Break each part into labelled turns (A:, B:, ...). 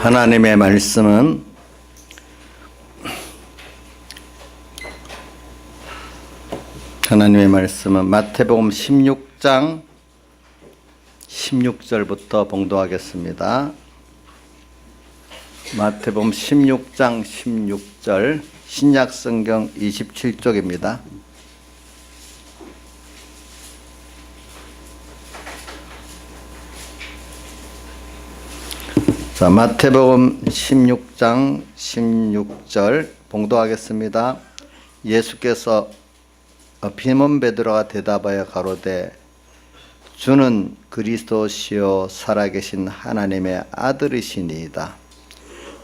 A: 하나님의 말씀은 마태복음 16장 16절부터 봉독하겠습니다. 마태복음 16장 16절 신약성경 27쪽입니다. 자, 마태복음 16장 16절 봉독하겠습니다. 예수께서 시몬 베드로가 대답하여 가로되 주는 그리스도시요 살아계신 하나님의 아들이시니이다.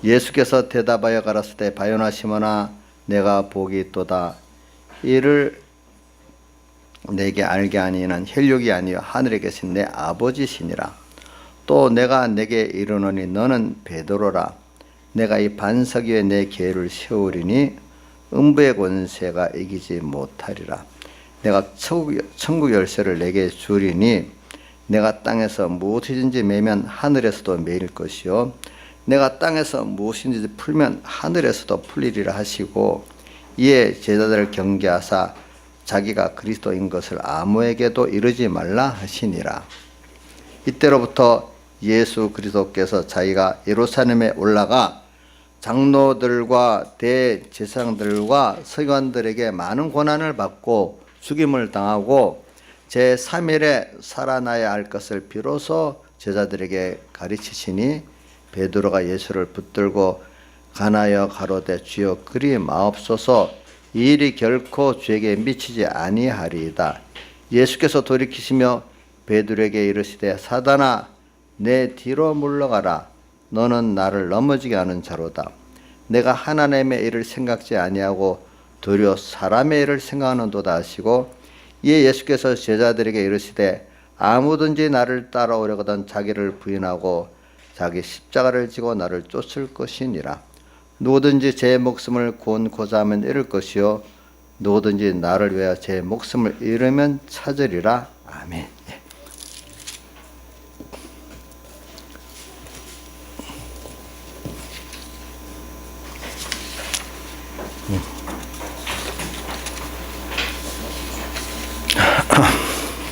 A: 예수께서 대답하여 가라사대 바요나 시몬아 내가 복이 있도다. 이를 내게 알게 하니는 혈육이 아니요 하늘에 계신 내 아버지시니라. 또 내가 내게 이르노니 너는 베드로라. 내가 이 반석 위에 내 계를 세우리니 음부의 권세가 이기지 못하리라. 내가 천국 열쇠를 내게 주리니 내가 땅에서 무엇이든지 매면 하늘에서도 매일 것이요 내가 땅에서 무엇이든지 풀면 하늘에서도 풀리리라 하시고 이에 제자들을 경계하사 자기가 그리스도인 것을 아무에게도 이르지 말라 하시니라. 이때로부터 예수 그리스도께서 자기가 예루살렘에 올라가 장로들과 대제사장들과 서기관들에게 많은 고난을 받고 죽임을 당하고 제3일에 살아나야 할 것을 비로소 제자들에게 가르치시니 베드로가 예수를 붙들고 간하여 가로되 주여 그리 마옵소서 이 일이 결코 주에게 미치지 아니하리이다. 예수께서 돌이키시며 베드로에게 이르시되 사단아 내 뒤로 물러가라. 너는 나를 넘어지게 하는 자로다. 내가 하나님의 일을 생각지 아니하고 도리어 사람의 일을 생각하는도다 하시고 이에 예수께서 제자들에게 이르시되 아무든지 나를 따라오려거든 자기를 부인하고 자기 십자가를 지고 나를 쫓을 것이니라. 누구든지 제 목숨을 구원고자 하면 잃을 것이요 누구든지 나를 위하여 제 목숨을 잃으면 찾으리라. 아멘.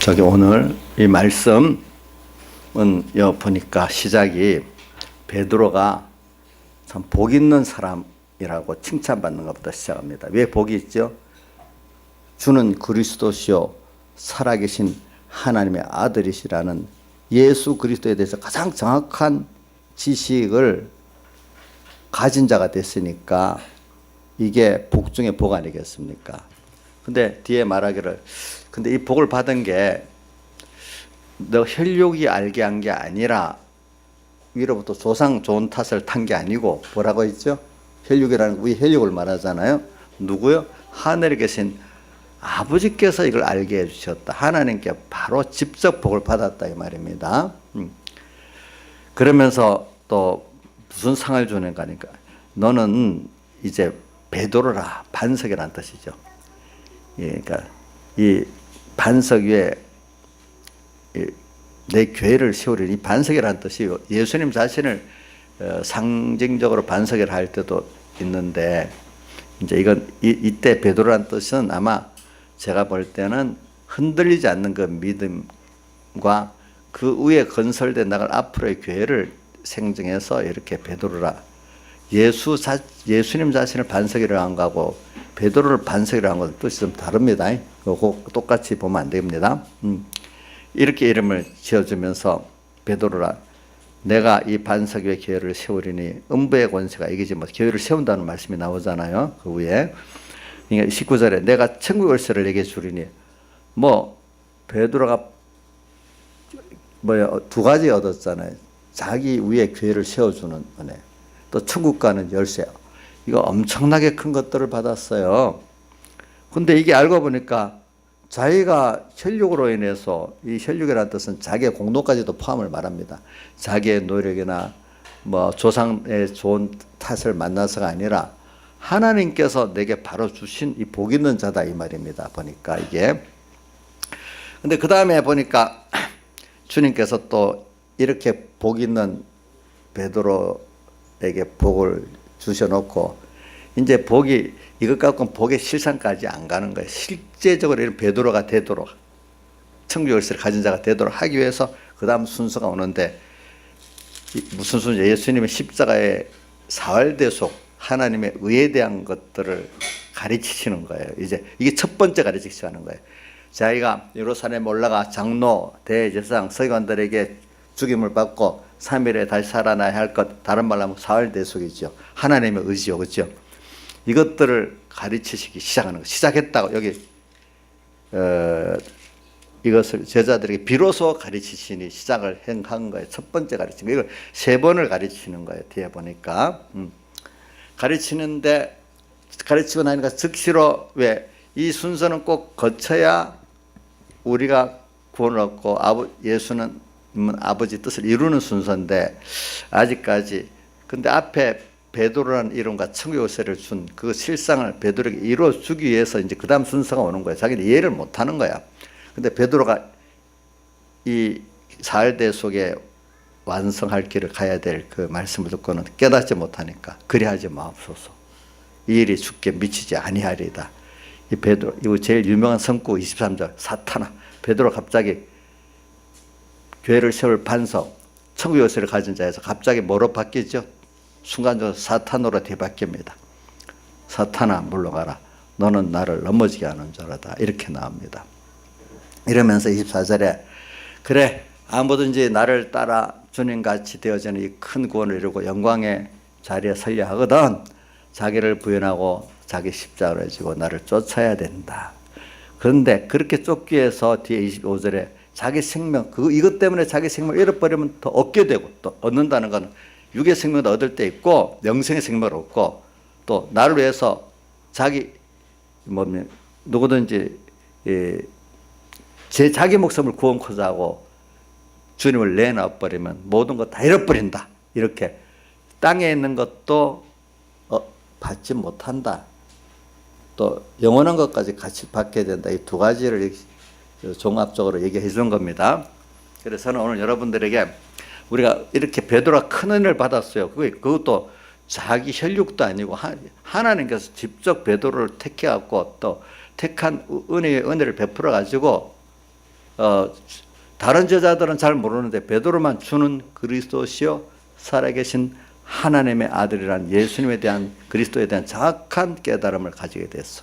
A: 저기 오늘 이 말씀은 보니까 시작이 베드로가 참 복 있는 사람이라고 칭찬받는 것부터 시작합니다. 왜 복이 있죠? 주는 그리스도시요 살아계신 하나님의 아들이시라는 예수 그리스도에 대해서 가장 정확한 지식을 가진 자가 됐으니까 이게 복 중에 복 아니겠습니까? 근데 뒤에 말하기를 근데 이 복을 받은 게 너 혈육이 알게 한 게 아니라 위로부터 조상 좋은 탓을 탄 게 아니고 뭐라고 했죠? 혈육이라는 우리 혈육을 말하잖아요. 누구요? 하늘에 계신 아버지께서 이걸 알게 해주셨다. 하나님께 바로 직접 복을 받았다 이 말입니다. 그러면서 또 무슨 상을 주는가 하니까 너는 이제 베드로라 반석이라는 뜻이죠. 예, 그러니까 이 반석 위에 내 교회를 세우리니 반석이라는 뜻이 예수님 자신을 상징적으로 반석이라 할 때도 있는데 이제 이건 이때 베드로라는 뜻은 아마 제가 볼 때는 흔들리지 않는 그 믿음과 그 위에 건설돼 나갈 앞으로의 교회를 생정해서 이렇게 베드로라 예수님 자신을 반석이라고 한 거하고 베드로를 반석이라고 한 것은 뜻이 좀 다릅니다. 똑같이 보면 안 됩니다. 이렇게 이름을 지어주면서 베드로라 내가 이 반석 위에 교회를 세우리니 음부의 권세가 이기지 못 교회를 세운다는 말씀이 나오잖아요. 그 위에 그러니까 19절에 내가 천국 열쇠를 내게 주리니 베드로가 두 가지 얻었잖아요. 자기 위에 교회를 세워주는 은혜 또 천국 가는 열쇠 이거 엄청나게 큰 것들을 받았어요. 근데 이게 알고 보니까 자기가 혈육으로 인해서 이 혈육이라는 뜻은 자기의 공로까지도 포함을 말합니다. 자기의 노력이나 조상의 좋은 탓을 만나서가 아니라 하나님께서 내게 바로 주신 이 복 있는 자다 이 말입니다. 보니까 이게 근데 그 다음에 보니까 주님께서 또 이렇게 복 있는 베드로에게 복을 주셔놓고 이제 복이 이것 갖고는 복의 실상까지 안 가는 거예요. 실제적으로 이런 베드로가 되도록 천국 열쇠를 가진 자가 되도록 하기 위해서 그 다음 순서가 오는데 무슨 순서? 예수님의 십자가의 사활대속 하나님의 의에 대한 것들을 가르치시는 거예요. 이제 이게 첫 번째 가르치기 하는 거예요. 자기가 예루살렘 올라가 장로, 대제사장, 서기관들에게 죽임을 받고 3일에 다시 살아나야 할 것, 다른 말로 하면 사활대속이죠. 하나님의 의지요, 그렇죠? 이것들을 가르치시기 시작하는 거. 시작했다고 여기 이것을 제자들에게 비로소 가르치시니 시작을 한 거예요. 첫 번째 가르침. 이걸 3번을 가르치는 거예요. 뒤에 보니까 가르치는데 가르치고 나니까 즉시로 왜 이 순서는 꼭 거쳐야 우리가 구원을 얻고 예수는 아버지 뜻을 이루는 순서인데 아직까지 근데 앞에 베드로라는 이름과 천국 열쇠를 준 그 실상을 베드로에게 이루어 주기 위해서 이제 그 다음 순서가 오는 거예요. 자기는 이해를 못 하는 거야. 근데 베드로가 이 사활대 속에 완성할 길을 가야 될 그 말씀을 듣고는 깨닫지 못하니까 그리하지 마옵소서. 이 일이 주께 미치지 아니하리이다. 이 베드로 이거 제일 유명한 성구 23절 사탄아. 베드로 갑자기 교회를 세울 반석 천국 열쇠를 가진 자에서 갑자기 뭐로 바뀌죠? 순간적으로 사탄으로 뒤바뀝니다. 사탄아 물러가라. 너는 나를 넘어지게 하는 자라다. 이렇게 나옵니다. 이러면서 24절에 그래 아무든지 나를 따라 주님같이 되어지는 이 큰 구원을 이루고 영광의 자리에 서야 하거든 자기를 부인하고 자기 십자가를 지고 나를 쫓아야 된다. 그런데 그렇게 쫓기 위해서 뒤에 25절에 자기 생명 이것 때문에 자기 생명을 잃어버리면 더 얻게 되고 또 얻는다는 건 육의 생명도 얻을 때 있고 영생의 생명을 얻고 또 나를 위해서 자기 누구든지 자기 목숨을 구원코자 하고 주님을 내놔버리면 모든 것 다 잃어버린다. 이렇게 땅에 있는 것도 받지 못한다. 또 영원한 것까지 같이 받게 된다. 이 두 가지를 종합적으로 얘기해 주는 겁니다. 그래서 저는 오늘 여러분들에게 우리가 이렇게 베드로가 큰 은혜를 받았어요. 그것도 자기 혈육도 아니고 하나님께서 직접 베드로를 택해갖고 또 택한 은혜를 베풀어 가지고 다른 제자들은 잘 모르는데 베드로만 주는 그리스도시요 살아계신 하나님의 아들이란 예수님에 대한 그리스도에 대한 정확한 깨달음을 가지게 됐어.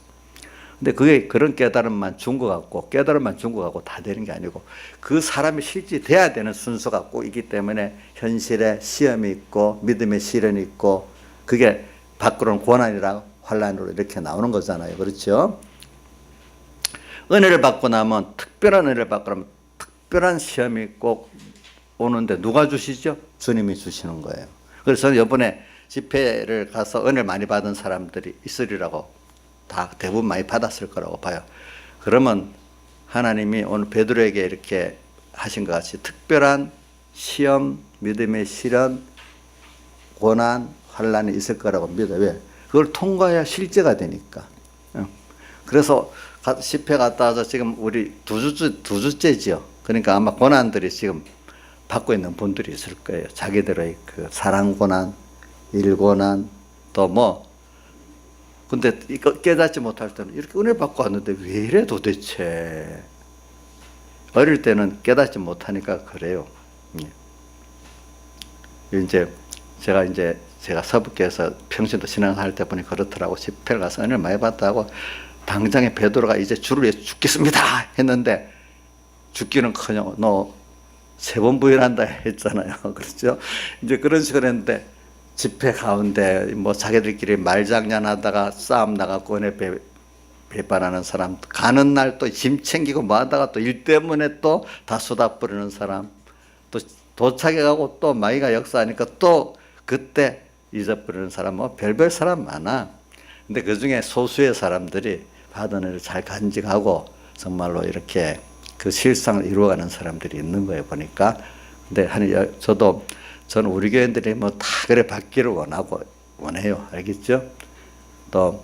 A: 근데 그게 그런 깨달음만 준 것 같고 깨달음만 준 것 같고 다 되는 게 아니고 그 사람이 실제 돼야 되는 순서가 꼭 있기 때문에 현실에 시험이 있고 믿음의 시련이 있고 그게 밖으로는 고난이라 환난으로 이렇게 나오는 거잖아요. 그렇죠? 은혜를 받고 나면 특별한 은혜를 받고 나면 특별한 시험이 꼭 오는데 누가 주시죠? 주님이 주시는 거예요. 그래서 저는 이번에 집회를 가서 은혜를 많이 받은 사람들이 있으리라고 다 대부분 많이 받았을 거라고 봐요. 그러면 하나님이 오늘 베드로에게 이렇게 하신 것 같이 특별한 시험, 믿음의 시련, 고난, 환난이 있을 거라고 믿어요. 왜? 그걸 통과해야 실제가 되니까. 그래서 집회 갔다 와서 지금 우리 두 주째지요. 그러니까 아마 고난들이 지금 받고 있는 분들이 있을 거예요. 자기들의 그 사랑 고난, 일 고난, 또 뭐. 근데 이거 깨닫지 못할 때는 이렇게 은혜 받고 왔는데 왜 이래 도대체. 어릴 때는 깨닫지 못하니까 그래요. 이제 제가 서북교에서 평신도 신앙할 때 보니 그렇더라고. 집회를 가서 은혜를 많이 받다고 당장에 베드로가 이제 주를 위해 죽겠습니다 했는데 죽기는커녕 너 3번 부인한다 했잖아요. 그렇죠? 이제 그런 식으로 했는데 집회 가운데 뭐 자기들끼리 말장난하다가 싸움 나가고 은혜 배반하는 사람 가는 날 또 짐 챙기고 뭐 하다가 또 일 때문에 또 다 쏟아버리는 사람 또 도착해 가고 또 마이가 역사하니까 또 그때 잊어버리는 사람 뭐 별별 사람 많아. 근데 그 중에 소수의 사람들이 받은 은혜를 잘 간직하고 정말로 이렇게 그 실상을 이루어가는 사람들이 있는 거예요, 보니까. 근데 저는 우리 교인들이 뭐 다 그래 받기를 원해요. 알겠죠? 또,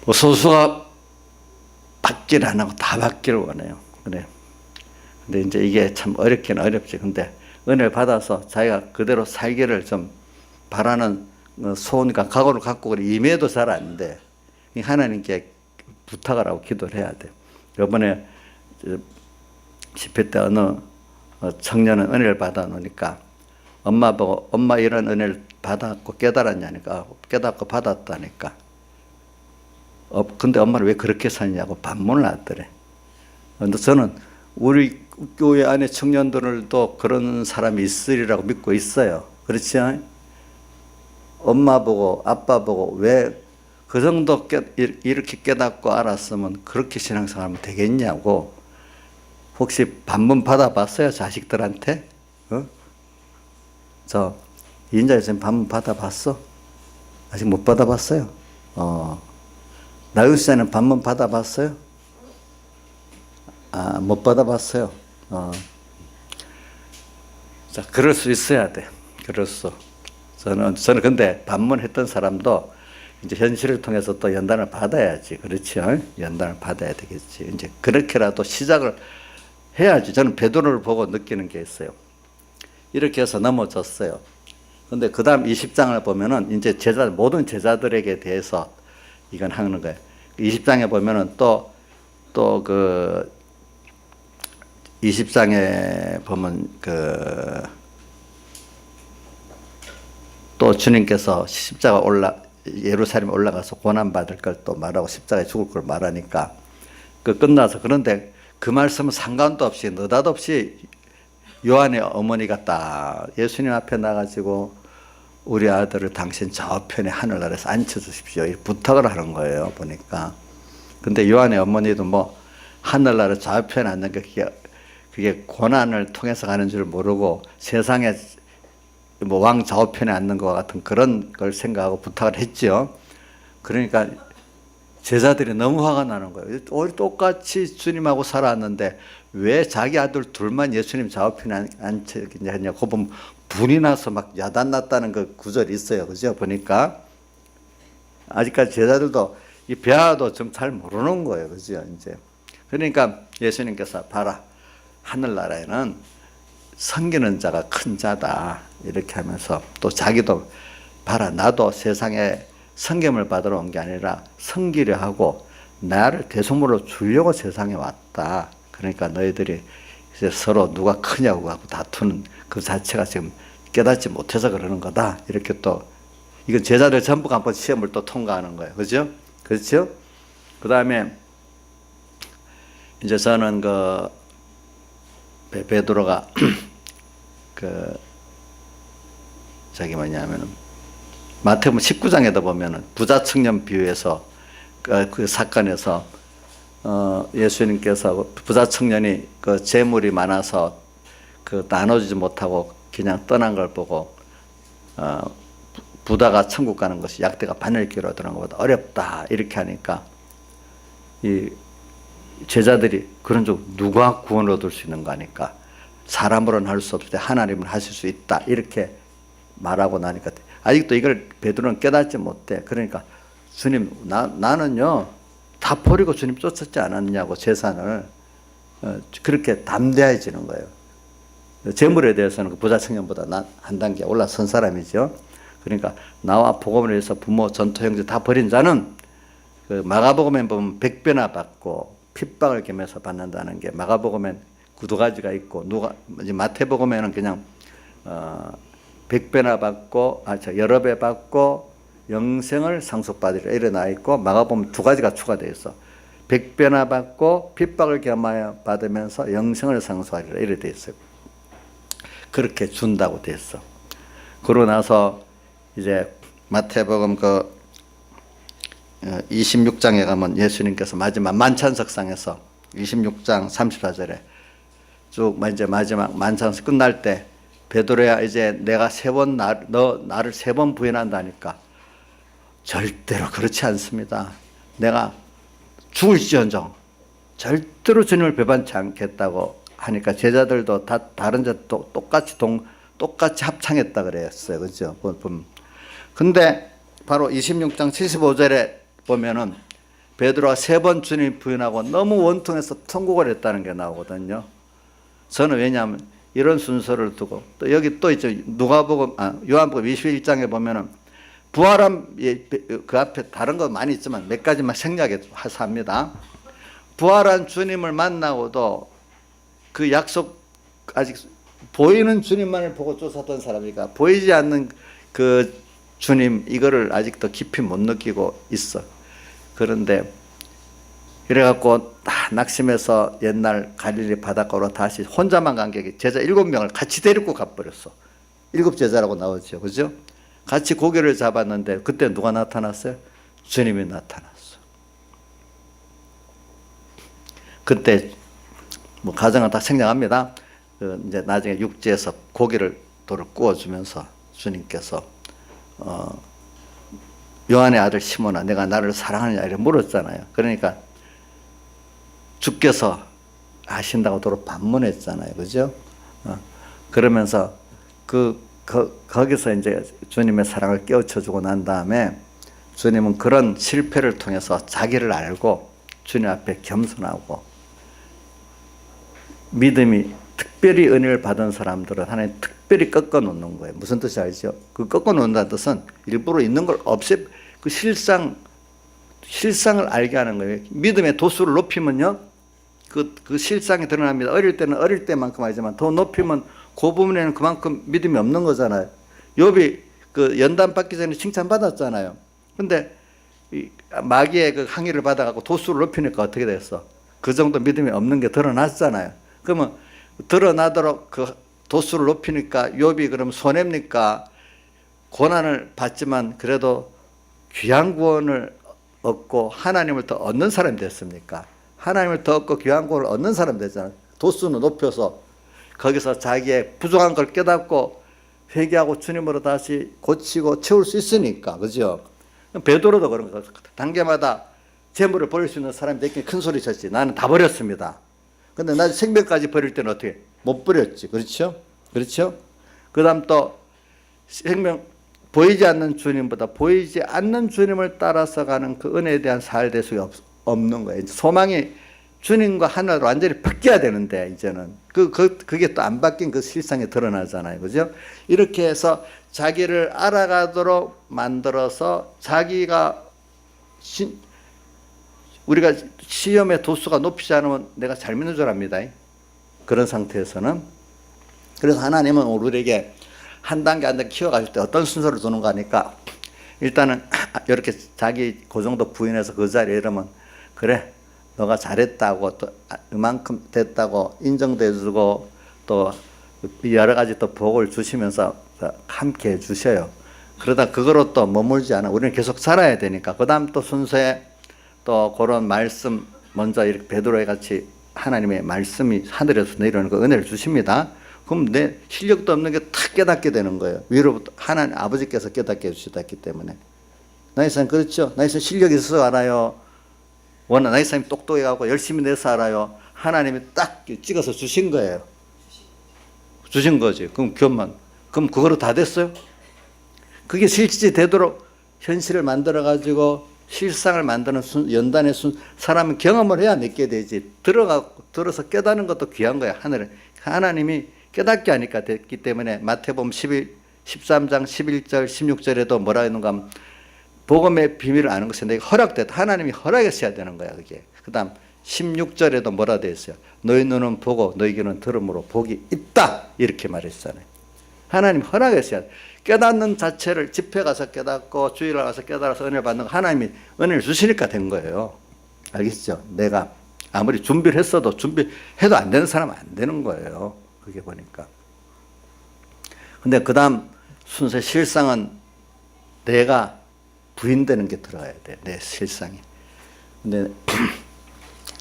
A: 뭐 소수가 받기를 안 하고 다 받기를 원해요. 그래. 근데 이제 이게 참 어렵긴 어렵지. 근데 은혜를 받아서 자기가 그대로 살기를 좀 바라는 소원과 각오를 갖고 그래 임해도 잘 안 돼. 하나님께 부탁을 하고 기도를 해야 돼. 이번에 집회 때 어느 청년은 은혜를 받아 놓으니까 엄마 보고 엄마 이런 은혜를 받았고 깨달았냐니까 깨닫고 받았다니까. 근데 엄마는 왜 그렇게 사냐고 반문을 하더래. 근데 저는 우리 교회 안에 청년들도 그런 사람이 있으리라고 믿고 있어요. 그렇지? 엄마 보고 아빠 보고 왜 그 정도 이렇게 깨닫고 알았으면 그렇게 신앙생활하면 되겠냐고. 혹시 반문 받아봤어요? 자식들한테? 저 이인자 선생님 반문 받아봤어? 아직 못 받아봤어요? 나유사는 반문 받아봤어요? 못 받아봤어요. 자, 그럴 수 있어야 돼. 그럴수. 저는 근데 반문했던 사람도 이제 현실을 통해서 또 연단을 받아야지. 그렇죠? 연단을 받아야 되겠지. 이제 그렇게라도 시작을 해야지. 저는 베드로를 보고 느끼는 게 있어요. 이렇게 해서 넘어졌어요. 근데 그 다음 20장을 보면은 이제 모든 제자들에게 대해서 이건 하는 거예요. 20장에 보면은 또 그 20장에 보면 또 주님께서 예루살렘에 올라가서 고난받을 걸 또 말하고 십자가에 죽을 걸 말하니까 끝나서 그런데 그 말씀은 상관도 없이 느닷없이 요한의 어머니가 딱 예수님 앞에 나가지고 우리 아들을 당신 저편에 하늘나라에서 앉혀주십시오. 이렇게 부탁을 하는 거예요. 보니까. 근데 요한의 어머니도 뭐 하늘나라 좌편에 앉는 게 그게 고난을 통해서 가는 줄 모르고 세상에 뭐 왕 좌우편에 앉는 것 같은 그런 걸 생각하고 부탁을 했죠. 그러니까 제자들이 너무 화가 나는 거예요. 우리 똑같이 주님하고 살아왔는데 왜 자기 아들 둘만 예수님 좌우편에 앉혀있냐고 보면 분이 나서 막 야단났다는 그 구절이 있어요. 그죠? 보니까 아직까지 제자들도 이 배아도 좀 잘 모르는 거예요. 그죠? 이제 그러니까 예수님께서 봐라, 하늘나라에는 섬기는 자가 큰 자다. 이렇게 하면서 또 자기도 봐라, 나도 세상에 섬김을 받으러 온 게 아니라 섬기려 하고 나를 대속물로 주려고 세상에 왔다. 그러니까 너희들이 이제 서로 누가 크냐고 하고 다투는 그 자체가 지금 깨닫지 못해서 그러는 거다. 이렇게 또 이건 제자들 전부가 한번 시험을 또 통과하는 거예요. 그죠? 그렇죠? 그 다음에 이제 저는 베드로가 저기 뭐냐면은 마태복음 19장에도 보면은 부자 청년 비유에서 그 사건에서 예수님께서 부자 청년이 그 재물이 많아서 나눠주지 못하고 그냥 떠난 걸 보고 부자가 천국 가는 것이 약대가 바늘기로 드는 것보다 어렵다 이렇게 하니까 이 제자들이 그런 쪽 누가 구원 얻을 수 있는 거 아니까 사람으로는 할 수 없을 때 하나님은 하실 수 있다 이렇게 말하고 나니까 아직도 이걸 베드로는 깨닫지 못해. 그러니까 주님 나는요 다 버리고 주님 쫓았지 않았냐고 재산을 그렇게 담대해지는 거예요. 재물에 대해서는 그 부자 청년보다 한 단계 올라선 사람이죠. 그러니까 나와 복음을 위해서 부모 전토 형제 다 버린 자는 그 마가복음에 보면 100배나 받고 핍박을 겸해서 받는다는 게 마가복음엔 9가지가 있고 마태복음에는 그냥 100배나 받고 여러 배 받고 영생을 상속받으리라 이래 나 있고 마가복음 2가지가 추가되어 있어. 100배나 받고 핍박을 겸하여 받으면서 영생을 상속하리라 이래 되어 있어요. 그렇게 준다고 되어 있어. 그러고 나서 이제 마태복음 26장에 가면 예수님께서 마지막 만찬석상에서 26장 34절에 쭉 이제 마지막 만찬석 끝날 때 베드로야 이제 내가 너 나를 3번 부인한다니까 절대로 그렇지 않습니다. 내가 죽을지언정 절대로 주님을 배반치 않겠다고 하니까 제자들도 다 다른 자 똑같이 합창했다 그랬어요. 그죠? 근데 바로 26장 75절에 보면은 베드로가 3번 주님 부인하고 너무 원통해서 통곡을 했다는 게 나오거든요. 저는 왜냐하면 이런 순서를 두고 또 여기 또 있죠. 누가복음 요한복음 21장에 보면은 부활한 그 앞에 다른 거 많이 있지만 몇 가지만 생략해서 합니다. 부활한 주님을 만나고도 그 약속 아직 보이는 주님만을 보고 쫓았던 사람이니까 보이지 않는 그 주님 이거를 아직도 깊이 못 느끼고 있어. 그런데 이래갖고 낙심해서 옛날 갈릴리 바닷가로 다시 혼자만 간 게 제자 7명을 같이 데리고 가버렸어. 7제자라고 나오죠. 그죠? 같이 고개를 잡았는데 그때 누가 나타났어요? 주님이 나타났어. 그때 뭐 가정은 다 생략합니다. 이제 나중에 육지에서 고기를 돌을 구워주면서 주님께서 요한의 아들 시몬아 내가 나를 사랑하느냐 이렇게 물었잖아요. 그러니까 주께서 아신다고 도로 반문했잖아요. 그죠? 그러면서 거기서 이제 주님의 사랑을 깨우쳐주고 난 다음에 주님은 그런 실패를 통해서 자기를 알고 주님 앞에 겸손하고 믿음이 특별히 은혜를 받은 사람들은 하나님 특별히 꺾어 놓는 거예요. 무슨 뜻이 알죠? 그 꺾어 놓는다는 뜻은 일부러 있는 걸 없애 그 실상을 알게 하는 거예요. 믿음의 도수를 높이면요. 그 실상이 드러납니다. 어릴 때는 어릴 때만큼 알지만 더 높이면 그 부분에는 그만큼 믿음이 없는 거잖아요. 욥이 그 연단 받기 전에 칭찬받았잖아요. 근데 마귀의 그 항의를 받아갖고 도수를 높이니까 어떻게 됐어? 그 정도 믿음이 없는 게 드러났잖아요. 그러면 드러나도록 그 도수를 높이니까 욥이 그럼 손해입니까? 고난을 받지만 그래도 귀한 구원을 얻고 하나님을 더 얻는 사람이 됐습니까? 하나님을 더 얻고 귀한 구원을 얻는 사람이 됐잖아요. 도수는 높여서 거기서 자기의 부족한 걸 깨닫고 회개하고 주님으로 다시 고치고 채울 수 있으니까. 그죠? 베드로도 그런 거. 단계마다 재물을 버릴 수 있는 사람이 되게 큰 소리 쳤지. 나는 다 버렸습니다. 근데 나 생명까지 버릴 때는 어떻게? 못 버렸지. 그렇죠? 그렇죠? 그 다음 또 생명, 보이지 않는 주님보다 보이지 않는 주님을 따라서 가는 그 은혜에 대한 살대수가 없는 거예요. 소망이 주님과 하나로 완전히 바뀌어야 되는데, 이제는. 그게 또 안 바뀐 그 실상이 드러나잖아요. 그죠? 이렇게 해서 자기를 알아가도록 만들어서 자기가 우리가 시험의 도수가 높이지 않으면 내가 잘 믿는 줄 압니다. 그런 상태에서는. 그래서 하나님은 우리에게 한 단계 한 단계 키워가실 때 어떤 순서를 두는가 하니까 일단은 이렇게 자기 그 정도 부인해서 그 자리에 이러면 그래 너가 잘했다고 또 이만큼 됐다고 인정돼주고 또 여러 가지 또 복을 주시면서 함께 해주셔요. 그러다 그거로 또 머물지 않아. 우리는 계속 살아야 되니까. 그 다음 또 순서에 또 그런 말씀 먼저 이렇게 베드로에 같이 하나님의 말씀이 하늘에서 내려오는 그 은혜를 주십니다. 그럼 내 실력도 없는 게 탁 깨닫게 되는 거예요. 위로부터 하나님 아버지께서 깨닫게 해주셨기 때문에. 나의 사람 그렇죠. 나의 사람 실력이 있어서 알아요. 워낙 나의 사람이 똑똑해가고 열심히 내서 알아요. 하나님이 딱 찍어서 주신 거예요. 주신 거지. 그럼 그럼 그거로 다 됐어요? 그게 실질이 되도록 현실을 만들어가지고 실상을 만드는 연단의 사람은 경험을 해야 믿게 되지. 들어서 깨닫는 것도 귀한 거야. 하나님이 깨닫게 하니까 됐기 때문에 마태복음 13장 11절 16절에도 뭐라 했는가 하면 복음의 비밀을 아는 것은 내게 허락됐다. 하나님이 허락했어야 되는 거야. 그게. 그 다음 16절에도 뭐라 되어 있어요. 너희 눈은 보고 너희 귀는 들음으로 복이 있다. 이렇게 말했잖아요. 하나님 허락했어야 돼. 깨닫는 자체를 집회 가서 깨닫고 주일에 가서 깨달아서 은혜를 받는 거 하나님이 은혜를 주시니까 된 거예요. 알겠죠? 내가 아무리 준비를 했어도 준비해도 안 되는 사람은 안 되는 거예요. 그게 보니까. 근데 그 다음 순서 실상은 내가 부인되는 게 들어가야 돼. 내 실상이. 근데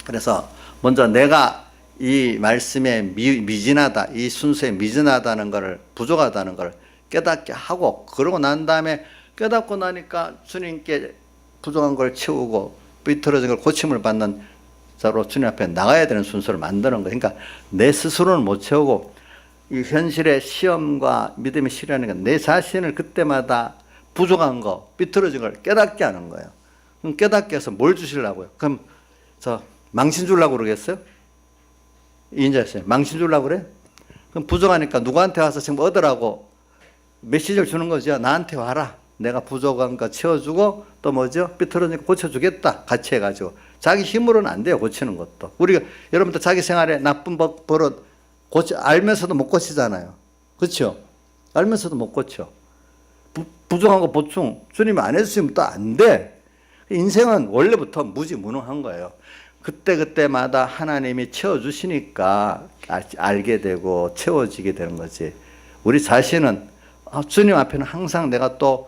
A: 그래서 먼저 내가 이 말씀에 미진하다, 이 순서에 미진하다는 것을 부족하다는 것을 깨닫게 하고 그러고 난 다음에 깨닫고 나니까 주님께 부족한 걸 채우고 삐뚤어진 걸 고침을 받는 자로 주님 앞에 나가야 되는 순서를 만드는 거예요. 그러니까 내 스스로는 못 채우고 이 현실의 시험과 믿음의 시련이 내 자신을 그때마다 부족한 거, 삐뚤어진 걸 깨닫게 하는 거예요. 그럼 깨닫게 해서 뭘 주시려고요? 그럼 망신 주려고 그러겠어요? 인자했어요. 망신 주려고 그래? 그럼 부족하니까 누구한테 와서 지금 얻으라고 메시지를 주는 거죠. 나한테 와라. 내가 부족한 거 채워주고 또 뭐죠? 삐뚤어지니까 고쳐주겠다. 같이 해가지고. 자기 힘으로는 안 돼요. 고치는 것도. 우리가 여러분들 자기 생활에 나쁜 버릇 알면서도 못 고치잖아요. 그렇죠? 알면서도 못 고쳐. 부족한 거 보충 주님이 안 해주시면 또 안 돼. 인생은 원래부터 무지무능한 거예요. 그때그때마다 하나님이 채워주시니까 알게 되고 채워지게 되는 거지. 우리 자신은 주님 앞에는 항상 내가 또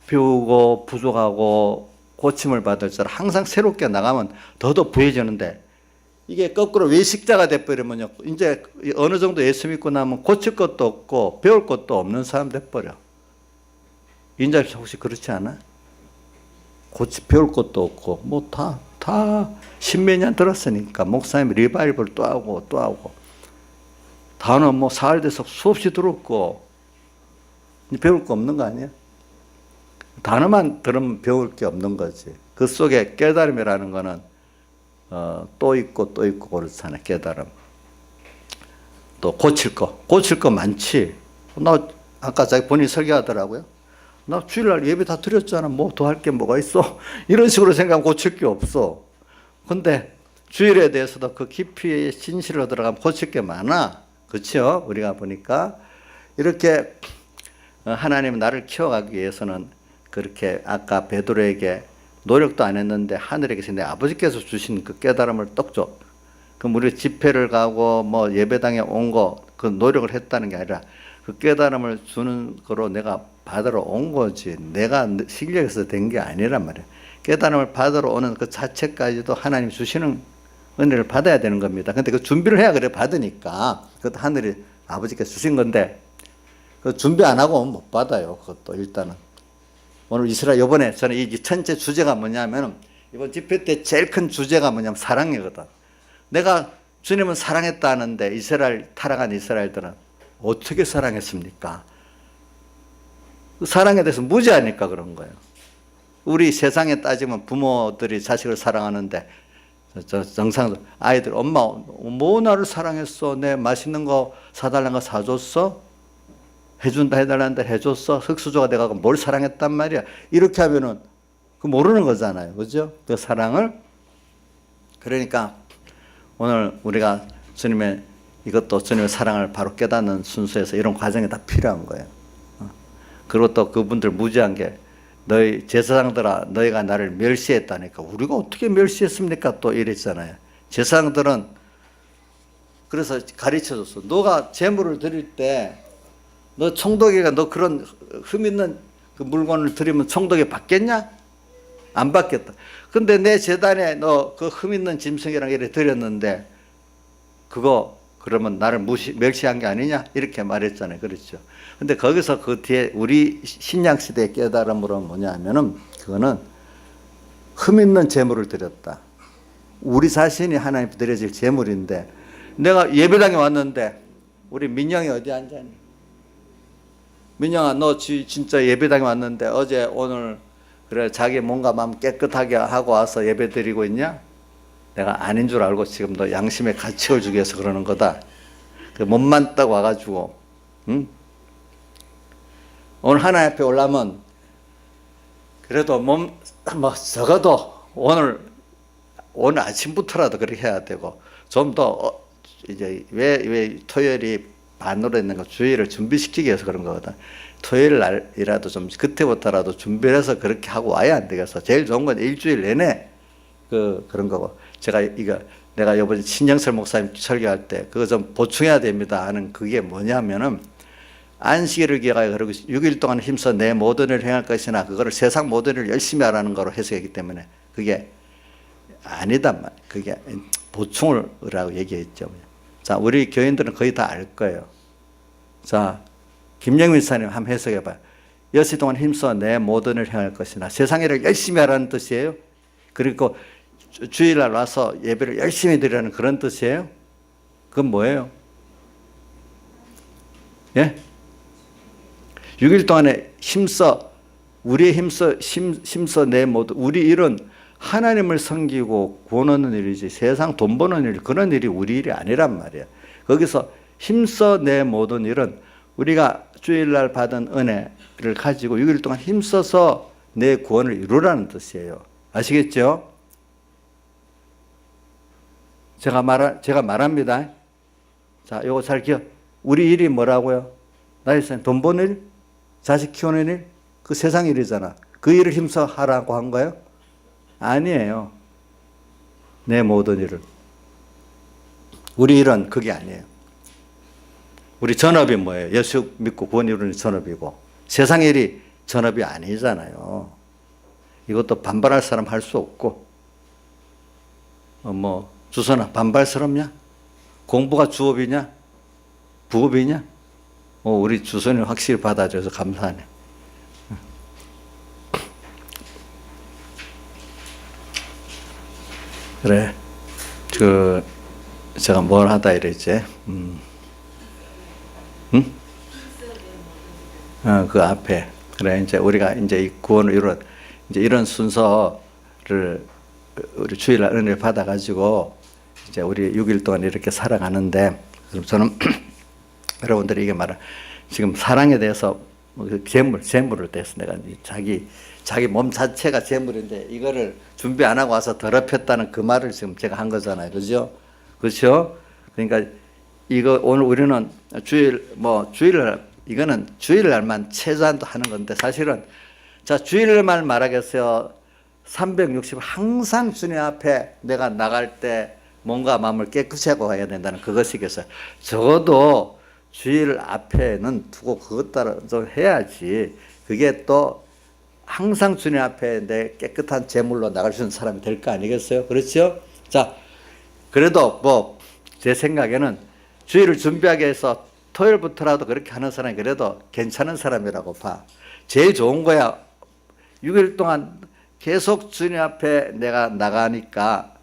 A: 배우고 부족하고 고침을 받을 줄 항상 새롭게 나가면 더더 부해지는데, 이게 거꾸로 외식자가 돼버리면요, 이제 어느 정도 예수 믿고 나면 고칠 것도 없고 배울 것도 없는 사람 돼버려. 인자님 혹시 그렇지 않아? 배울 것도 없고 뭐 다 십몇 년 들었으니까 목사님 리바이벌 또 하고 단어 뭐 사흘 돼서 수없이 들었고 배울 거 없는 거 아니야? 단어만 들으면 배울 게 없는 거지. 그 속에 깨달음이라는 거는 또 있고 그렇잖아요. 깨달음. 또 고칠 거 많지. 나 아까 자기 본인이 설교하더라고요. 나 주일날 예배 다 드렸잖아. 뭐 더 할 게 뭐가 있어? 이런 식으로 생각하면 고칠 게 없어. 근데 주일에 대해서도 그 깊이의 진실로 들어가면 고칠 게 많아. 그렇죠? 우리가 보니까 이렇게 하나님은 나를 키워가기 위해서는 그렇게 아까 베드로에게 노력도 안 했는데 하늘에 계신 내 아버지께서 주신 그 깨달음을 떡 줘. 그럼 우리 집회를 가고 뭐 예배당에 온 거 그 노력을 했다는 게 아니라 그 깨달음을 주는 거로 내가 받으러 온 거지. 내가 실력에서 된 게 아니란 말이야. 깨달음을 받으러 오는 그 자체까지도 하나님 주시는 은혜를 받아야 되는 겁니다. 근데 그 준비를 해야 그래 받으니까. 그것도 하늘이 아버지께서 주신 건데 그 준비 안 하고 오면 못 받아요. 그것도 일단은. 오늘 이번에 저는 이 전체 주제가 뭐냐면, 이번 집회 때 제일 큰 주제가 뭐냐면 사랑이거든. 내가 주님은 사랑했다는데 타락한 이스라엘들은 어떻게 사랑했습니까? 사랑에 대해서 무지하니까 그런 거예요. 우리 세상에 따지면 부모들이 자식을 사랑하는데 정상 아이들 엄마 뭐 나를 사랑했어? 내 맛있는 거 사달라는 거 사줬어? 해준다 해달라는데 해줬어? 흙수저가 돼가고 뭘 사랑했단 말이야. 이렇게 하면은 그 모르는 거잖아요. 그죠? 그 사랑을. 그러니까 오늘 우리가 이것도 주님의 사랑을 바로 깨닫는 순서에서 이런 과정이 다 필요한 거예요. 그리고 또 그분들 무지한 게, 너희 제사장들아 너희가 나를 멸시했다니까. 우리가 어떻게 멸시했습니까? 또 이랬잖아요. 제사장들은 그래서 가르쳐줬어. 너가 제물을 드릴 때 너 총독이가 너 그런 흠 있는 그 물건을 드리면 총독이 받겠냐? 안 받겠다. 근데 내 제단에 너 그 흠 있는 짐승이랑 이렇게 드렸는데 그거 그러면 나를 멸시한 게 아니냐? 이렇게 말했잖아요. 그렇죠. 근데 거기서 그 뒤에 우리 신약 시대의 깨달음으로 뭐냐 하면은, 그거는 흠 있는 제물을 드렸다. 우리 자신이 하나님 드려질 제물인데, 내가 예배당에 왔는데 우리 민영이 어디 앉았니? 민영아, 너 진짜 예배당에 왔는데 어제 오늘 그래 자기 뭔가 마음 깨끗하게 하고 와서 예배 드리고 있냐? 내가 아닌 줄 알고 지금 너 양심의 가책을 주기 위해서 그러는 거다. 몸만 딱 와가지고, 응? 오늘 하나님 앞에 올라면 그래도 적어도 오늘 아침부터라도 그렇게 해야 되고, 좀 더 이제 왜 토요일이 반으로 있는 거, 주일을 준비시키기 위해서 그런 거거든. 토요일 날이라도 좀 그때부터라도 준비를 해서 그렇게 하고 와야 안 되겠어. 제일 좋은 건 일주일 내내 그런 거고. 내가 이번에 신영철 목사님 설교할 때 그거 좀 보충해야 됩니다 하는 그게 뭐냐면은, 안식일을 기억하여 그리고 6일 동안 힘써 내 모든 일을 행할 것이나 그거를 세상 모든 일을 열심히 하라는 거로 해석했기 때문에 그게 아니단 말이에요. 그게 보충을 하라고 얘기했죠. 자, 우리 교인들은 거의 다 알 거예요. 자, 김영민 사님 한번 해석해 봐요. 6일 동안 힘써 내 모든 일을 행할 것이나 세상 일을 열심히 하라는 뜻이에요. 그리고 주일날 와서 예배를 열심히 드리라는 그런 뜻이에요. 그건 뭐예요? 예? 6일 동안에 우리의 힘써 내 모든, 우리 일은 하나님을 섬기고 구원 얻는 일이지 세상 돈 버는 일, 그런 일이 우리 일이 아니란 말이야. 거기서 힘써 내 모든 일은 우리가 주일날 받은 은혜를 가지고 6일 동안 힘써서 내 구원을 이루라는 뜻이에요. 아시겠죠? 제가 말합니다. 자, 요거 잘 기억. 우리 일이 뭐라고요? 나의 돈 버는 일? 자식 키우는 일? 그 세상 일이잖아. 그 일을 힘써 하라고 한 거예요? 아니에요. 내 모든 일을. 우리 일은 그게 아니에요. 우리 전업이 뭐예요? 예수 믿고 구원 이루는 전업이고 세상 일이 전업이 아니잖아요. 이것도 반발할 사람 할 수 없고 주선아 반발스럽냐? 공부가 주업이냐? 부업이냐? 우리 주선이 확실히 받아줘서 감사하네. 그래. 제가 뭘 하다 이랬지? 그 앞에. 그래, 이제 우리가 이제 이 구원을 이제 이런 순서를 우리 주일날 은혜를 받아가지고 이제 우리 6일 동안 이렇게 살아가는데, 저는 여러분들이 이게 지금 사랑에 대해서 재물을 대해서 내가 자기 몸 자체가 재물인데 이거를 준비 안 하고 와서 더럽혔다는 그 말을 지금 제가 한 거잖아요. 그죠? 그렇죠? 그러니까 이거 오늘 우리는 주일날 이거는 주일날만 최소한도 하는 건데 사실은 자 주일날 말하겠어요. 360 항상 주님 앞에 내가 나갈 때 몸과 마음을 깨끗이 하고 가야 된다는 그것이겠어요. 적어도 주일 앞에는 두고 그것 따라 좀 해야지. 그게 또 항상 주님 앞에 내 깨끗한 제물로 나갈 수 있는 사람이 될 거 아니겠어요? 그렇죠? 자, 그래도 제 생각에는 주일을 준비하기 위해서 토요일부터라도 그렇게 하는 사람이 그래도 괜찮은 사람이라고 봐. 제일 좋은 거야. 6일 동안 계속 주님 앞에 내가 나가니까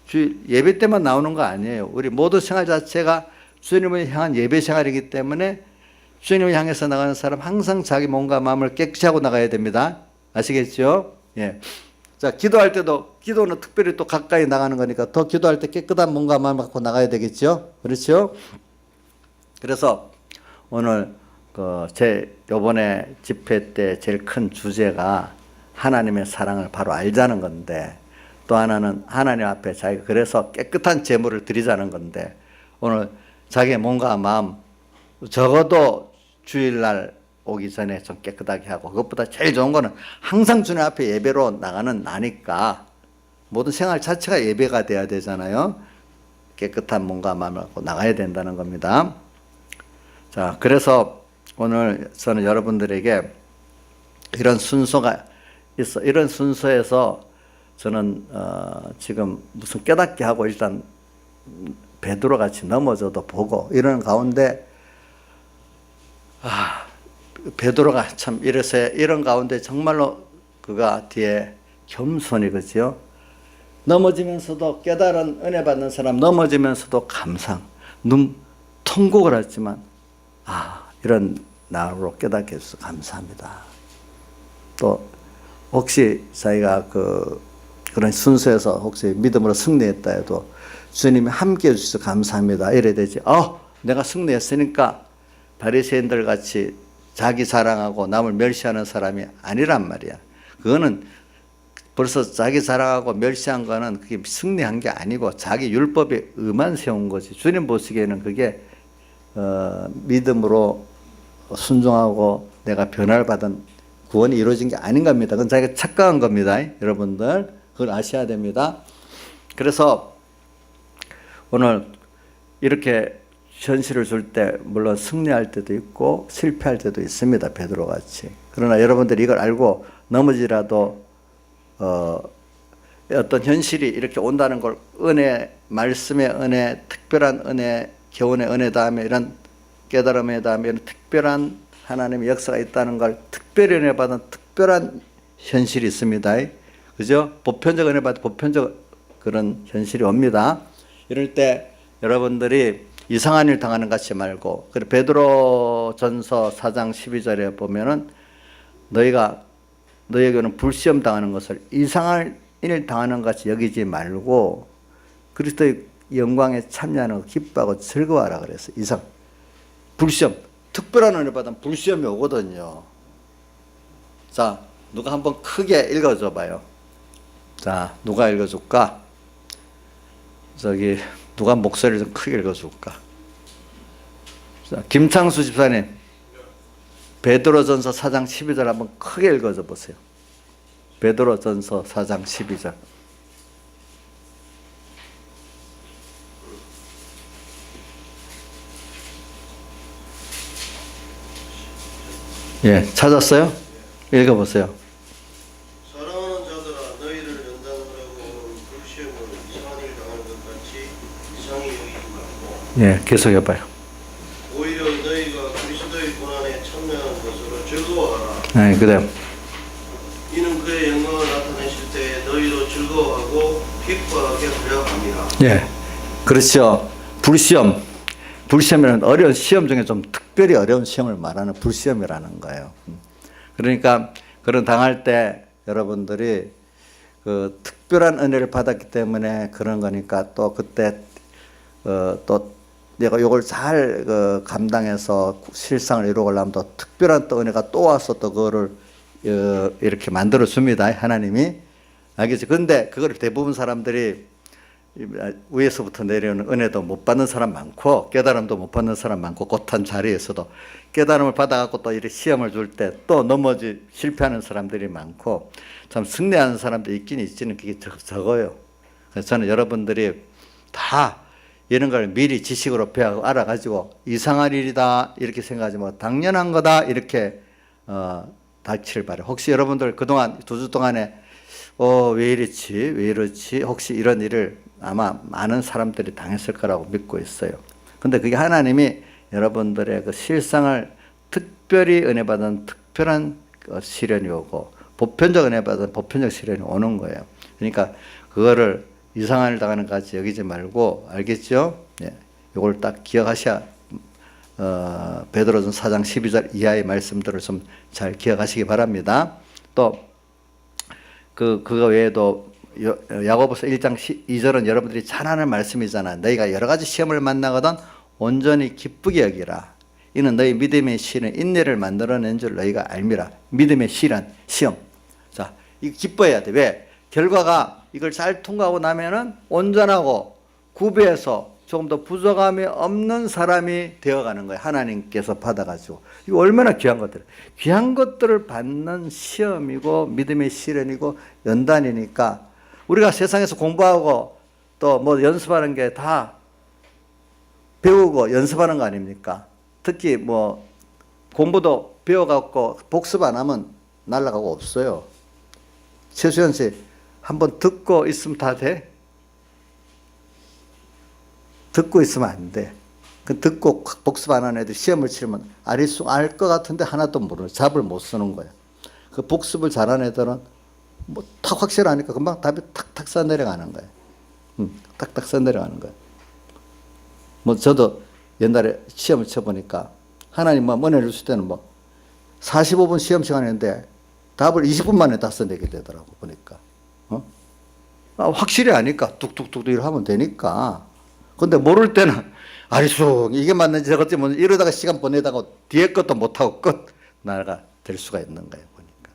A: 주일 예배 때만 나오는 거 아니에요. 우리 모든 생활 자체가 주님을 향한 예배 생활이기 때문에 주님을 향해서 나가는 사람 항상 자기 몸과 마음을 깨끗이 하고 나가야 됩니다. 아시겠죠? 예. 자, 기도는 특별히 또 가까이 나가는 거니까 더 기도할 때 깨끗한 몸과 마음을 갖고 나가야 되겠죠? 그렇죠? 그래서 오늘 요번에 집회 때 제일 큰 주제가 하나님의 사랑을 바로 알자는 건데 또 하나는 하나님 앞에 자기가 그래서 깨끗한 제물을 드리자는 건데 오늘 자기의 몸과 마음 적어도 주일날 오기 전에 좀 깨끗하게 하고 그것보다 제일 좋은 거는 항상 주님 앞에 예배로 나가는 나니까 모든 생활 자체가 예배가 돼야 되잖아요. 깨끗한 몸과 마음을 갖고 나가야 된다는 겁니다. 자, 그래서 오늘 저는 여러분들에게 이런 순서가 있어. 이런 순서에서 저는 지금 무슨 깨닫게 하고 일단 베드로 같이 넘어져도 보고 이러는 가운데 베드로가 참 이런 가운데 정말로 그가 뒤에 겸손히 그죠? 넘어지면서도 깨달은 은혜 받는 사람 넘어지면서도 통곡을 했지만 이런 나로 깨닫게 해주셔서 감사합니다. 또 혹시 자기가 그런 순서에서 혹시 믿음으로 승리했다 해도 주님이 함께 해주셔서 감사합니다. 이래야 되지. 내가 승리했으니까 바리새인들 같이 자기 자랑하고 남을 멸시하는 사람이 아니란 말이야. 그거는 벌써 자기 자랑하고 멸시한 거는 그게 승리한 게 아니고 자기 율법에 의만 세운 거지. 주님 보시기에는 그게 믿음으로 순종하고 내가 변화를 받은 구원이 이루어진 게 아닌 겁니다. 그건 자기가 착각한 겁니다. 여러분들 그걸 아셔야 됩니다. 그래서 오늘 이렇게 현실을 줄 때 물론 승리할 때도 있고 실패할 때도 있습니다. 베드로 같이. 그러나 여러분들이 이걸 알고 넘어지라도 어떤 현실이 이렇게 온다는 걸 은혜, 말씀의 은혜, 특별한 은혜, 교훈의 은혜 다음에 이런 깨달음의 다음에 이런 특별한 하나님의 역사가 있다는 걸 특별히 은혜 받은 특별한 현실이 있습니다. 그죠? 보편적 은혜 받은 보편적 그런 현실이 옵니다. 이럴 때 여러분들이 이상한 일 당하는 것이 말고 베드로 전서 4장 12절에 보면은 너희에게는 불시험 당하는 것을 이상한 일 당하는 것 같이 여기지 말고 그리스도의 영광에 참여하는 거 기뻐하고 즐거워하라 그랬어요. 이상 불시험, 특별한 은혜 받으면 불시험이 오거든요. 자, 누가 한번 크게 읽어줘 봐요. 자, 누가 읽어줄까? 저기 누가 목소리를 좀 크게 읽어줄까? 자, 김창수 집사님, 베드로전서 4장 12절 한번 크게 읽어줘 보세요. 베드로전서 4장 12절. 예, 찾았어요? 읽어보세요.
B: 사랑하는 자들아, 너희를 연단하려고 오는 불시험을 이상한 일 당하는 것 같이 이상히 여기지 말고
A: 예, 계속 해봐요.
B: 오히려 너희가 그리스도의 고난에 참여하는 것으로 즐거워하라.
A: 네, 그래요.
B: 이는 그의 영광을 나타내실 때에 너희로 즐거워하고 기뻐하게 하려 함이라.
A: 예, 그렇죠. 불시험. 불시험이라는 어려운 시험 중에 좀 특별히 어려운 시험을 말하는 불시험이라는 거예요. 그러니까 그런 당할 때 여러분들이 그 특별한 은혜를 받았기 때문에 그런 거니까 또 그때 또 내가 이걸 잘 감당해서 실상을 이루려면 또 특별한 또 은혜가 또 와서 또 그거를 이렇게 만들어 줍니다. 하나님이. 알겠죠? 근데 그걸 대부분 사람들이 위에서부터 내려오는 은혜도 못 받는 사람 많고 깨달음도 못 받는 사람 많고 곧한 자리에서도 깨달음을 받아갖고 또 이렇게 시험을 줄 때 또 넘어지 실패하는 사람들이 많고 참 승리하는 사람도 있긴 있지는 그게 적어요. 그래서 저는 여러분들이 다 이런 걸 미리 지식으로 배우고 알아가지고 이상한 일이다 이렇게 생각하지 말고 당연한 거다 이렇게 닥치를 바라요. 혹시 여러분들 그동안 2주 동안에 왜 이렇지 왜 이렇지 혹시 이런 일을 아마 많은 사람들이 당했을 거라고 믿고 있어요. 근데 그게 하나님이 여러분들의 그 실상을 특별히 은혜 받은 특별한 시련이 오고 보편적 은혜 받은 보편적 시련이 오는 거예요. 그러니까 그거를 이상한 일 당하는 것까지 여기지 말고 알겠죠? 예, 이걸 딱 기억하셔야 베드로전 4장 12절 이하의 말씀들을 좀 잘 기억하시기 바랍니다. 또 그거 외에도 야고보서 1장 2절은 여러분들이 잘 아는 말씀이잖아. 너희가 여러 가지 시험을 만나거든 온전히 기쁘게 여기라. 이는 너희 믿음의 실은 인내를 만들어낸 줄 너희가 알미라. 믿음의 실은 시험. 자, 이거 기뻐해야 돼. 왜? 결과가 이걸 잘 통과하고 나면은 온전하고 구비해서 조금 더 부족함이 없는 사람이 되어가는 거예요. 하나님께서 받아가지고. 이거 얼마나 귀한 것들. 귀한 것들을 받는 시험이고 믿음의 시련이고 연단이니까 우리가 세상에서 공부하고 또 뭐 연습하는 게 다 배우고 연습하는 거 아닙니까? 특히 뭐 공부도 배워갖고 복습 안 하면 날아가고 없어요. 최수연 씨, 한번 듣고 있으면 다 돼? 듣고 있으면 안 돼. 그 듣고 복습 안 하는 애들 시험을 치르면 아리수 알 것 같은데 하나도 모르는 답을 못 쓰는 거야. 그 복습을 잘하는 애들은 뭐 탁 확실하니까 금방 답이 탁탁 써 내려가는 거야. 탁탁 써 내려가는 거야. 뭐 저도 옛날에 시험을 쳐보니까 하나님 뭐 은혜를 주실 때는 뭐 45분 시험 시간인데 답을 20분 만에 다 써내게 되더라고 보니까. 확실히 아니까 뚝뚝뚝 이렇게 하면 되니까. 근데 모를 때는 아리수 이게 맞는지 저것지 뭐 이러다가 시간 보내다가 뒤에 것도 못하고 끝 나가 될 수가 있는 거예요 보니까.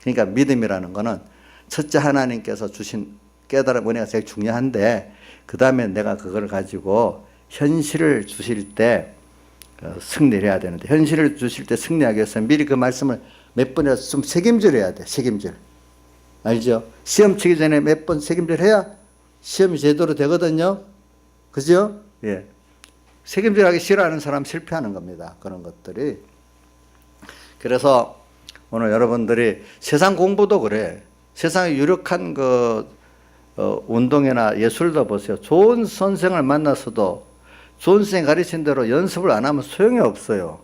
A: 그러니까 믿음이라는 거는 첫째 하나님께서 주신 깨달음 은혜가 제일 중요한데 그 다음에 내가 그걸 가지고 현실을 주실 때 승리를 해야 되는데 현실을 주실 때 승리하기 위해서 미리 그 말씀을 몇 번이라도 좀 책임질 해야 돼. 책임질. 알죠? 시험 치기 전에 몇 번 책임질 해야 시험이 제대로 되거든요. 그죠? 예. 책임질하기 싫어하는 사람 실패하는 겁니다. 그런 것들이. 그래서 오늘 여러분들이 세상 공부도 그래. 세상에 유력한 운동이나 예술도 보세요. 좋은 선생을 만나서도 좋은 선생이 가르친 대로 연습을 안 하면 소용이 없어요.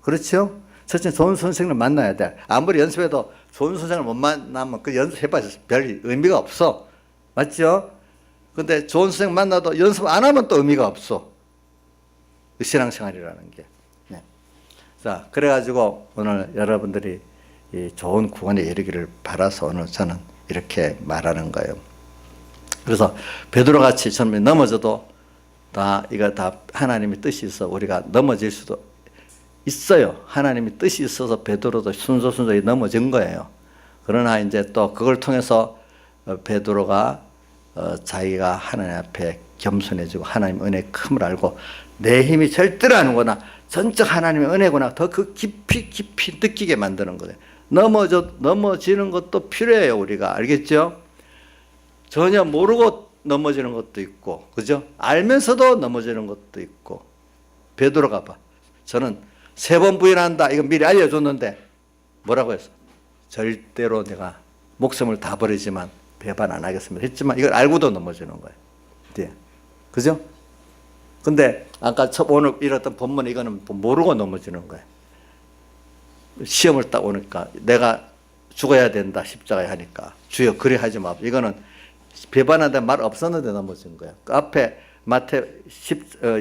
A: 그렇죠? 첫째 좋은 선생을 만나야 돼. 아무리 연습해도 좋은 선생을 못 만나면 그 연습해봐야 별 의미가 없어. 맞죠? 근데 좋은 선생 만나도 연습 안 하면 또 의미가 없어. 신앙생활이라는 게. 네. 자, 그래가지고 오늘 여러분들이 이 좋은 구원에 이르기를 바라서 오늘 저는 이렇게 말하는 거예요. 그래서 베드로 같이 처음에 넘어져도 이거 다 하나님의 뜻이 있어 우리가 넘어질 수도 있어요. 하나님의 뜻이 있어서 베드로도 순서 넘어진 거예요. 그러나 이제 또 그걸 통해서 베드로가 자기가 하나님 앞에 겸손해지고 하나님 은혜의 큼을 알고 내 힘이 절대로 아니구나, 전적 하나님의 은혜구나, 더 그 깊이 느끼게 만드는 거예요. 넘어지는 것도 필요해요. 우리가 알겠죠? 전혀 모르고 넘어지는 것도 있고, 그죠? 알면서도 넘어지는 것도 있고. 베드로가 봐, 저는 3번 부인한다 이거 미리 알려줬는데 뭐라고 했어? 절대로 내가 목숨을 다 버리지만 배반 안 하겠습니다 했지만 이걸 알고도 넘어지는 거예요. 네. 그죠? 근데 아까 오늘 읽었던 본문 이거는 모르고 넘어지는 거예요. 시험을 딱 오니까 내가 죽어야 된다 십자가에 하니까 주여 그리 하지 마. 이거는 배반한다 말 없었는데 넘어진 거예요. 그 앞에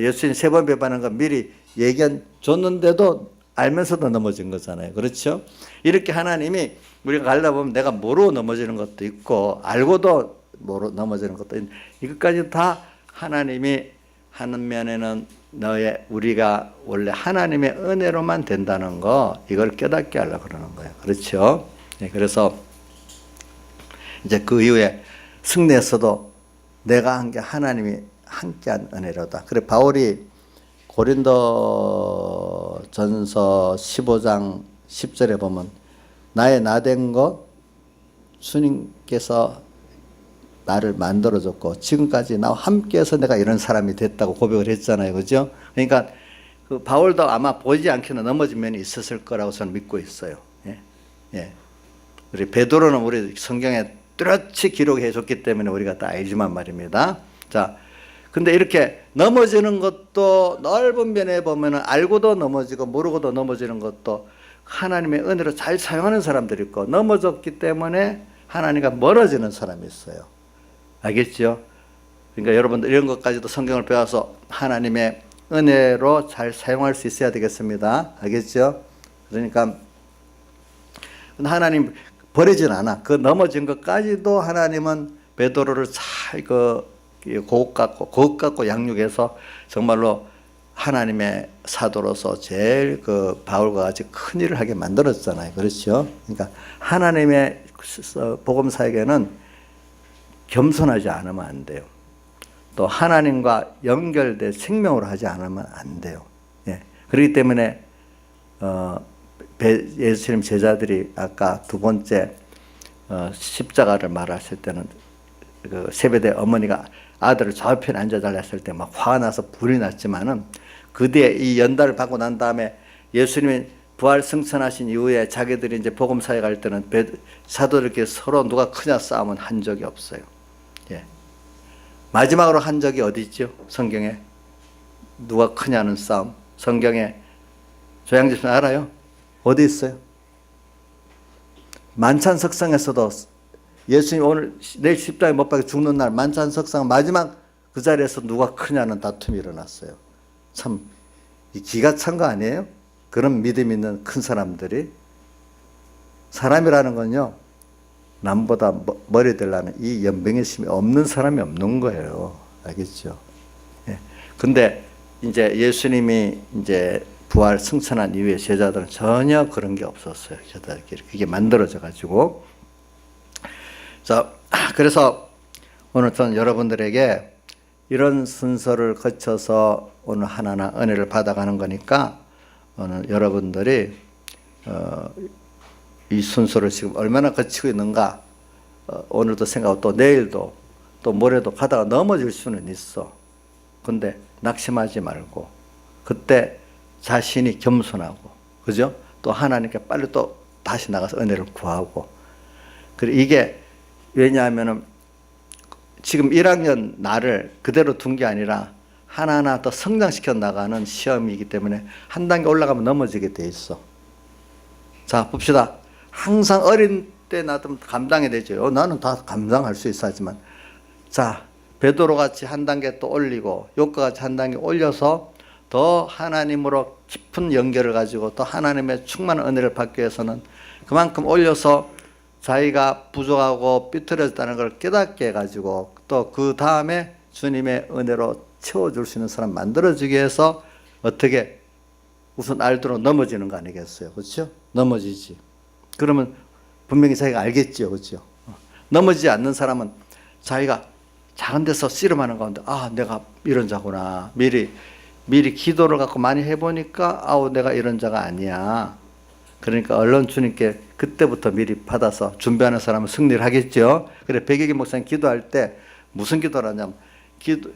A: 예수님 3번 배반한 거 미리 얘기한 줬는데도 알면서도 넘어진 거잖아요. 그렇죠? 이렇게 하나님이 우리가 가려다 보면 내가 모르고 넘어지는 것도 있고 알고도 모르고 넘어지는 것도 있는데 이것까지 다 하나님이 하는 면에는 우리가 원래 하나님의 은혜로만 된다는 거 이걸 깨닫게 하려고 그러는 거예요. 그렇죠? 네, 그래서 이제 그 이후에 승리에서도 내가 한 게 하나님이 함께한 은혜로다. 그래 바울이 고린도 전서 15장 10절에 보면 나의 나된 것 주님께서 나를 만들어줬고 지금까지 나와 함께해서 내가 이런 사람이 됐다고 고백을 했잖아요. 그죠? 그러니까 그 바울도 아마 보이지 않게는 넘어진 면이 있었을 거라고 저는 믿고 있어요. 예. 예. 우리 베드로는 우리 성경에 뚜렷이 기록해 줬기 때문에 우리가 다 알지만 말입니다. 자, 근데 이렇게 넘어지는 것도 넓은 면에 보면은 알고도 넘어지고 모르고도 넘어지는 것도 하나님의 은혜로 잘 사용하는 사람들이 있고 넘어졌기 때문에 하나님과 멀어지는 사람이 있어요. 알겠죠? 그러니까 여러분들 이런 것까지도 성경을 배워서 하나님의 은혜로 잘 사용할 수 있어야 되겠습니다. 알겠죠? 그러니까 하나님 버리진 않아. 그 넘어진 것까지도 하나님은 베드로를 잘 고급 갖고 양육해서 정말로 하나님의 사도로서 제일 바울과 같이 큰 일을 하게 만들었잖아요. 그렇죠? 그러니까 하나님의 복음사에게는 겸손하지 않으면 안 돼요. 또 하나님과 연결된 생명으로 하지 않으면 안 돼요. 예. 그렇기 때문에 예수님 제자들이 아까 두 번째 십자가를 말하실 때는 그 세베대 어머니가 아들을 좌우편에 앉아달라 했을 때 막 화가 나서 불이 났지만은 그 뒤에 이 연달을 받고 난 다음에 예수님이 부활 승천하신 이후에 자기들이 이제 복음 사회 갈 때는 사도들끼리 서로 누가 크냐 싸움은 한 적이 없어요. 예. 마지막으로 한 적이 어디 있죠? 성경에 누가 크냐는 싸움. 성경에 조양집사 알아요? 어디 있어요? 만찬석상에서도 예수님 오늘 내일 십자가에 못 박혀 죽는 날 만찬석상 마지막 그 자리에서 누가 크냐는 다툼이 일어났어요. 참 기가 찬 거 아니에요? 그런 믿음 있는 큰 사람들이. 사람이라는 건요 남보다 머리 되려는 이 연병의심이 없는 사람이 없는 거예요. 알겠죠? 예. 근데 이제 예수님이 이제 부활 승천한 이후에 제자들은 전혀 그런 게 없었어요. 제자들끼리 그게 만들어져 가지고. 자, 그래서 오늘 저는 여러분들에게 이런 순서를 거쳐서 오늘 하나하나 은혜를 받아가는 거니까 오늘 여러분들이 이 순서를 지금 얼마나 거치고 있는가 오늘도 생각하고 또 내일도 또 모레도 가다가 넘어질 수는 있어. 근데 낙심하지 말고 그때 자신이 겸손하고 그죠? 또 하나님께 빨리 또 다시 나가서 은혜를 구하고. 그리고 이게 왜냐하면은 지금 1학년 나를 그대로 둔 게 아니라 하나하나 더 성장시켜 나가는 시험이기 때문에 한 단계 올라가면 넘어지게 돼 있어. 자, 봅시다. 항상 어린 때 나도 감당이 되죠. 나는 다 감당할 수 있어 하지만 자, 베드로 같이 한 단계 또 올리고 욥과 같이 한 단계 올려서 더 하나님으로 깊은 연결을 가지고 또 하나님의 충만한 은혜를 받기 위해서는 그만큼 올려서 자기가 부족하고 삐뚤어졌다는 걸 깨닫게 해가지고 또 그 다음에 주님의 은혜로 채워줄 수 있는 사람 만들어주기 위해서 어떻게 우선 알도록 넘어지는 거 아니겠어요? 그렇죠? 넘어지지. 그러면 분명히 자기가 알겠죠. 그렇죠? 넘어지지 않는 사람은 자기가 작은 데서 씨름하는 가운데 내가 이런 자구나. 미리 기도를 갖고 많이 해보니까 내가 이런 자가 아니야. 그러니까 얼른 주님께 그때부터 미리 받아서 준비하는 사람은 승리를 하겠죠. 그래 백익인 목사님 기도할 때 무슨 기도를 하냐면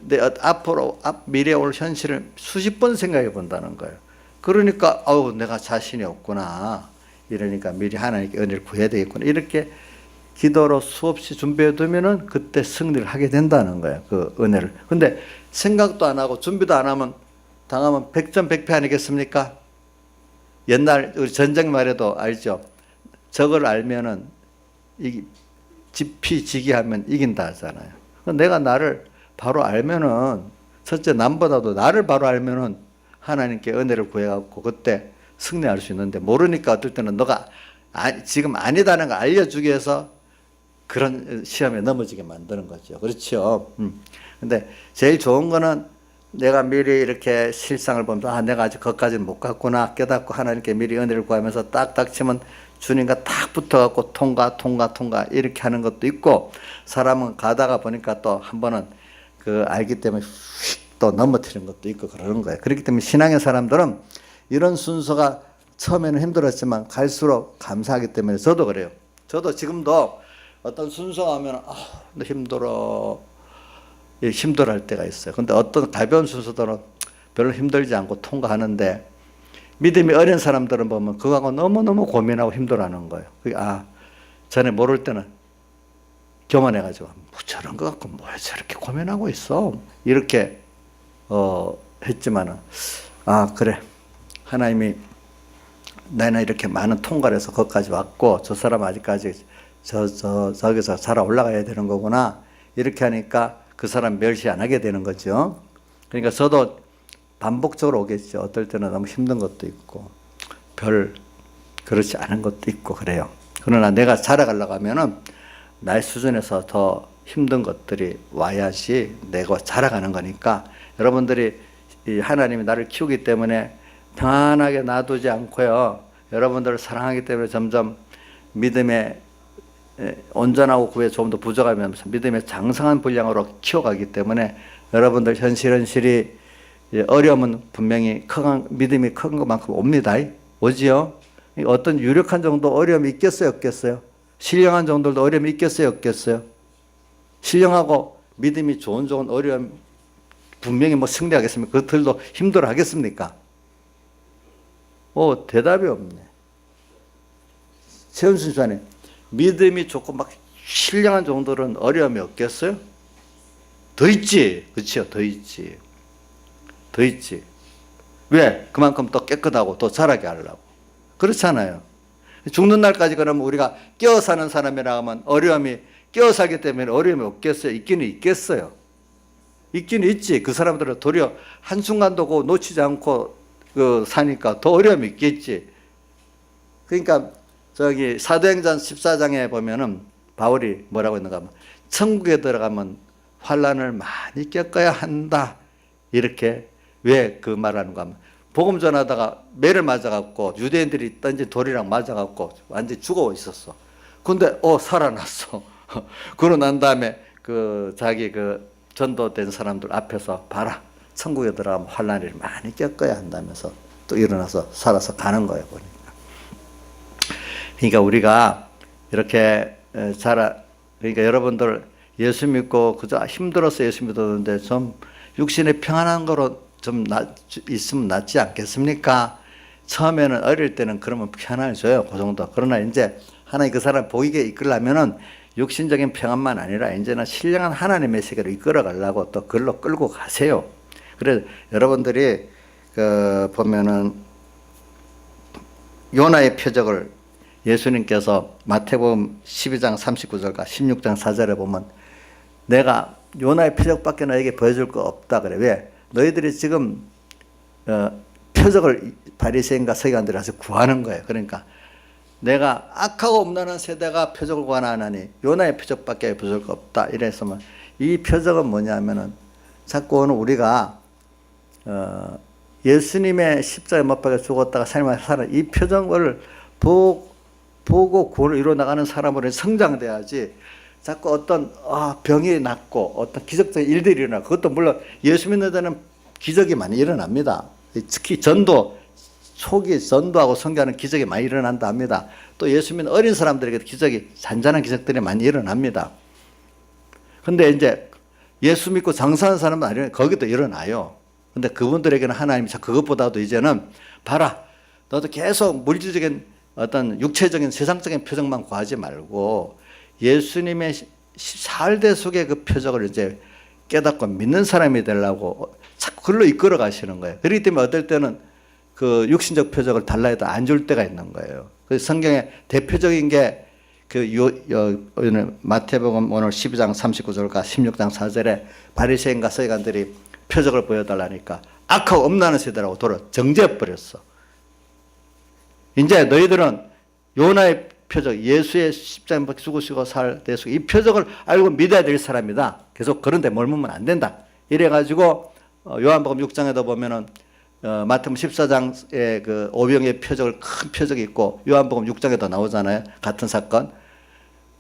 A: 내 앞으로 미래에 올 현실을 수십 번 생각해 본다는 거예요. 그러니까 내가 자신이 없구나. 이러니까 미리 하나님께 은혜를 구해야 되겠구나. 이렇게 기도로 수없이 준비해 두면은 그때 승리를 하게 된다는 거예요. 그 은혜를. 근데 생각도 안 하고 준비도 안 하면 당하면 백전백패 아니겠습니까? 옛날 우리 전쟁 말에도 알죠. 적을 알면은 지피지기하면 이긴다 하잖아요. 내가 나를 바로 알면은 첫째 남보다도 나를 바로 알면은 하나님께 은혜를 구해갖고 그때 승리할 수 있는데 모르니까 어떨 때는 너가 지금 아니다는 걸 알려주기 위해서 그런 시험에 넘어지게 만드는 거죠. 그렇죠. 근데 제일 좋은 거는 내가 미리 이렇게 실상을 보면서 내가 아직 거기까지는 못 갔구나 깨닫고 하나님께 미리 은혜를 구하면서 딱 닥치면 주님과 딱 붙어갖고 통과 이렇게 하는 것도 있고 사람은 가다가 보니까 또 한 번은 그 알기 때문에 휙 또 넘어뜨리는 것도 있고 그러는 거예요. 그렇기 때문에 신앙의 사람들은 이런 순서가 처음에는 힘들었지만 갈수록 감사하기 때문에 저도 그래요. 저도 지금도 어떤 순서가 하면 너 힘들어할 때가 있어요. 근데 어떤 가벼운 순서들은 별로 힘들지 않고 통과하는데 믿음이 어린 사람들은 보면 그거하고 너무너무 고민하고 힘들어하는 거예요. 그게 전에 모를 때는 교만해가지고 저런 거 갖고 뭘 저렇게 고민하고 있어 이렇게 했지만은 그래 하나님이 나는 이렇게 많은 통과를 해서 거기까지 왔고 저 사람 아직까지 저기서 살아 올라가야 되는 거구나 이렇게 하니까 그 사람 멸시 안 하게 되는 거죠. 그러니까 저도 반복적으로 오겠죠. 어떨 때는 너무 힘든 것도 있고 별 그렇지 않은 것도 있고 그래요. 그러나 내가 자라가려고 하면은 나의 수준에서 더 힘든 것들이 와야지 내가 자라가는 거니까 여러분들이 하나님이 나를 키우기 때문에 평안하게 놔두지 않고요. 여러분들을 사랑하기 때문에 점점 믿음의 온전하고 구에 조금 더 부족하면서 믿음의 장성한 분량으로 키워가기 때문에 여러분들 현실이 어려움은 분명히 믿음이 큰 것만큼 옵니다. 오지요? 어떤 유력한 정도 어려움이 있겠어요? 없겠어요? 신령한 정도도 어려움이 있겠어요? 없겠어요? 신령하고 믿음이 좋은 어려움 분명히 승리하겠습니까? 그들도 힘들어 하겠습니까? 대답이 없네. 최은순 씨는 믿음이 좋고 막 신령한 정도는 어려움이 없겠어요? 더 있지. 그렇죠? 더 있지. 왜? 그만큼 또 깨끗하고 또 자라게 하려고. 그렇잖아요. 죽는 날까지 그러면 우리가 깨어 사는 사람이라 하면 어려움이 깨어 살기 때문에 어려움이 없겠어요? 있기는 있겠어요. 있기는 있지. 그 사람들은 도리어 한순간도 놓치지 않고 사니까 더 어려움이 있겠지. 그러니까 사도행전 14장에 보면은 바울이 뭐라고 했는가 하면 천국에 들어가면 환난을 많이 겪어야 한다. 이렇게 왜 그 말하는가 하면 복음 전하다가 매를 맞아갖고 유대인들이 던진 돌이랑 맞아갖고 완전히 죽어 있었어. 근데 살아났어. 그러고 난 다음에 자기 전도된 사람들 앞에서 봐라. 천국에 들어가면 환난을 많이 겪어야 한다면서 또 일어나서 살아서 가는 거예요. 보니까. 그러니까 우리가 이렇게 그러니까 여러분들 예수 믿고 그저 힘들어서 예수 믿었는데 좀 육신의 평안한 거로 좀 있으면 낫지 않겠습니까? 처음에는 어릴 때는 그러면 편안을 줘요. 그 정도. 그러나 이제 하나님 그 사람 보이게 이끌려면은 육신적인 평안만 아니라 이제는 신령한 하나님의 세계로 이끌어 가려고 또 글로 끌고 가세요. 그래서 여러분들이 보면은 요나의 표적을 예수님께서 마태복음 12장 39절과 16장 4절에 보면 내가 요나의 표적밖에 너에게 보여줄 거 없다 그래. 왜? 너희들이 지금 표적을 바리새인과 서기관들이 와서 구하는 거예요. 그러니까 내가 악하고 없나는 세대가 표적을 구하나니 요나의 표적밖에 부족가 없다. 이래서면 이 표적은 뭐냐면은 자꾸 오늘 우리가 예수님의 십자가에 못 박혀 죽었다가 살아 이 표적을 보고 구원을 이루어 나가는 사람으로 성장돼야지. 자꾸 어떤 병이 낫고 어떤 기적적인 일들이 일어나. 그것도 물론 예수 믿는 데는 기적이 많이 일어납니다. 특히 초기 전도하고 선교하는 기적이 많이 일어난다 합니다. 또 예수 믿는 어린 사람들에게 기적이 잔잔한 기적들이 많이 일어납니다. 근데 이제 예수 믿고 장사하는 사람은 아니에요. 거기도 일어나요. 근데 그분들에게는 하나님이 그것보다도 이제는 봐라. 너도 계속 물질적인 어떤 육체적인 세상적인 표적만 구하지 말고 예수님의 살대 속의 그 표적을 이제 깨닫고 믿는 사람이 되려고 자꾸 글로 이끌어 가시는 거예요. 그렇기 때문에 어떨 때는 그 육신적 표적을 달라 해도 안 줄 때가 있는 거예요. 그래서 성경에 대표적인 게 마태복음 오늘 12장 39절과 16장 4절에 바리새인과 서기관들이 표적을 보여달라니까 악하고 엄나는 세대라고 돌아 정죄해버렸어. 이제 너희들은 요나의 표적, 예수의 십자가에 죽으시고 살 대수 이 표적을 알고 믿어야 될 사람이다. 계속 그런 데 머물면 안 된다. 이래가지고 요한복음 6장에도 보면은 마태복음 14장에 그 오병의 표적을 큰 표적이 있고 요한복음 6장에도 나오잖아요. 같은 사건.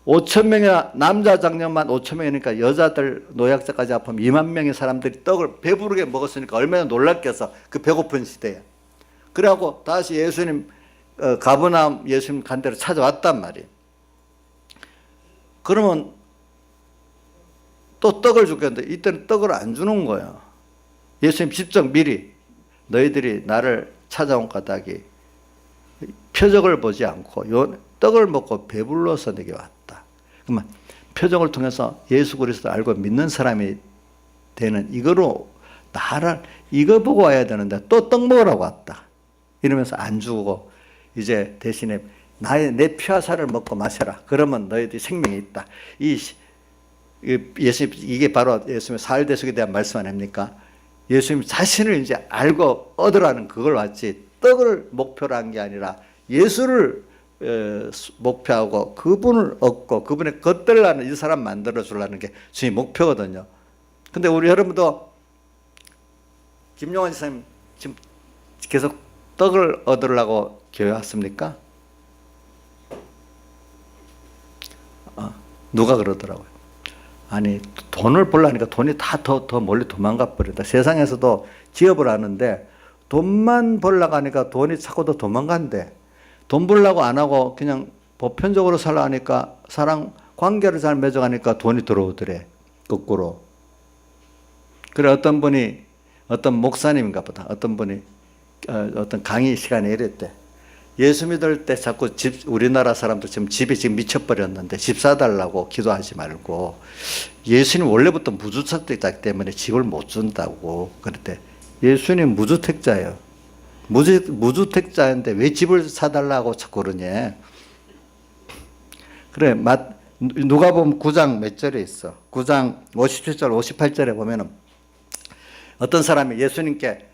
A: 5,000명의 남자 장녀만 5,000명이니까 여자들 노약자까지 합하면 2만 명의 사람들이 떡을 배부르게 먹었으니까 얼마나 놀랐겠어. 그 배고픈 시대에. 그래갖고 다시 예수님 가버나움 예수님 간 데로 찾아왔단 말이에요. 그러면 또 떡을 주겠는데 이때는 떡을 안 주는 거예요. 예수님 직접 미리 너희들이 나를 찾아온 까닭이 표적을 보지 않고 떡을 먹고 배불러서 내게 왔다. 그러면 표적을 통해서 예수 그리스도를 알고 믿는 사람이 되는 이거로 나를 이거 보고 와야 되는데 또 떡 먹으라고 왔다. 이러면서 안 주고 이제 대신에 내 피화살을 먹고 마셔라. 그러면 너희들이 생명이 있다. 이게 바로 예수님의 사흘대속에 대한 말씀 아닙니까? 예수님 자신을 이제 알고 얻으라는 그걸 왔지 떡을 목표로 한 게 아니라 예수를 목표하고 그분을 얻고 그분의 겉들라는 이 사람 만들어 주려는 게 주님 목표거든요. 근데 우리 여러분도 김용환 지사님 지금 계속 떡을 얻으려고 교회 왔습니까? 누가 그러더라고요. 아니 돈을 벌려니까 돈이 다 더 멀리 도망가 버린다. 세상에서도 기업을 하는데 돈만 벌려고 하니까 돈이 자꾸 더 도망간대. 돈 벌려고 안 하고 그냥 보편적으로 살라 하니까 사랑 관계를 잘 맺어가니까 돈이 들어오더래. 거꾸로. 그래 어떤 분이 어떤 목사님인가 보다. 어떤 분이 어떤 강의 시간에 이랬대. 예수 믿을 때 자꾸 우리나라 사람들 집에 미쳐버렸는데 집 사달라고 기도하지 말고 예수님 원래부터 무주택자이기 때문에 집을 못 준다고 그랬대. 예수님 무주택자예요. 무주택자인데 왜 집을 사달라고 자꾸 그러냐. 그래 누가복음 9장 몇 절에 있어. 9장 57절 58절에 보면은 어떤 사람이 예수님께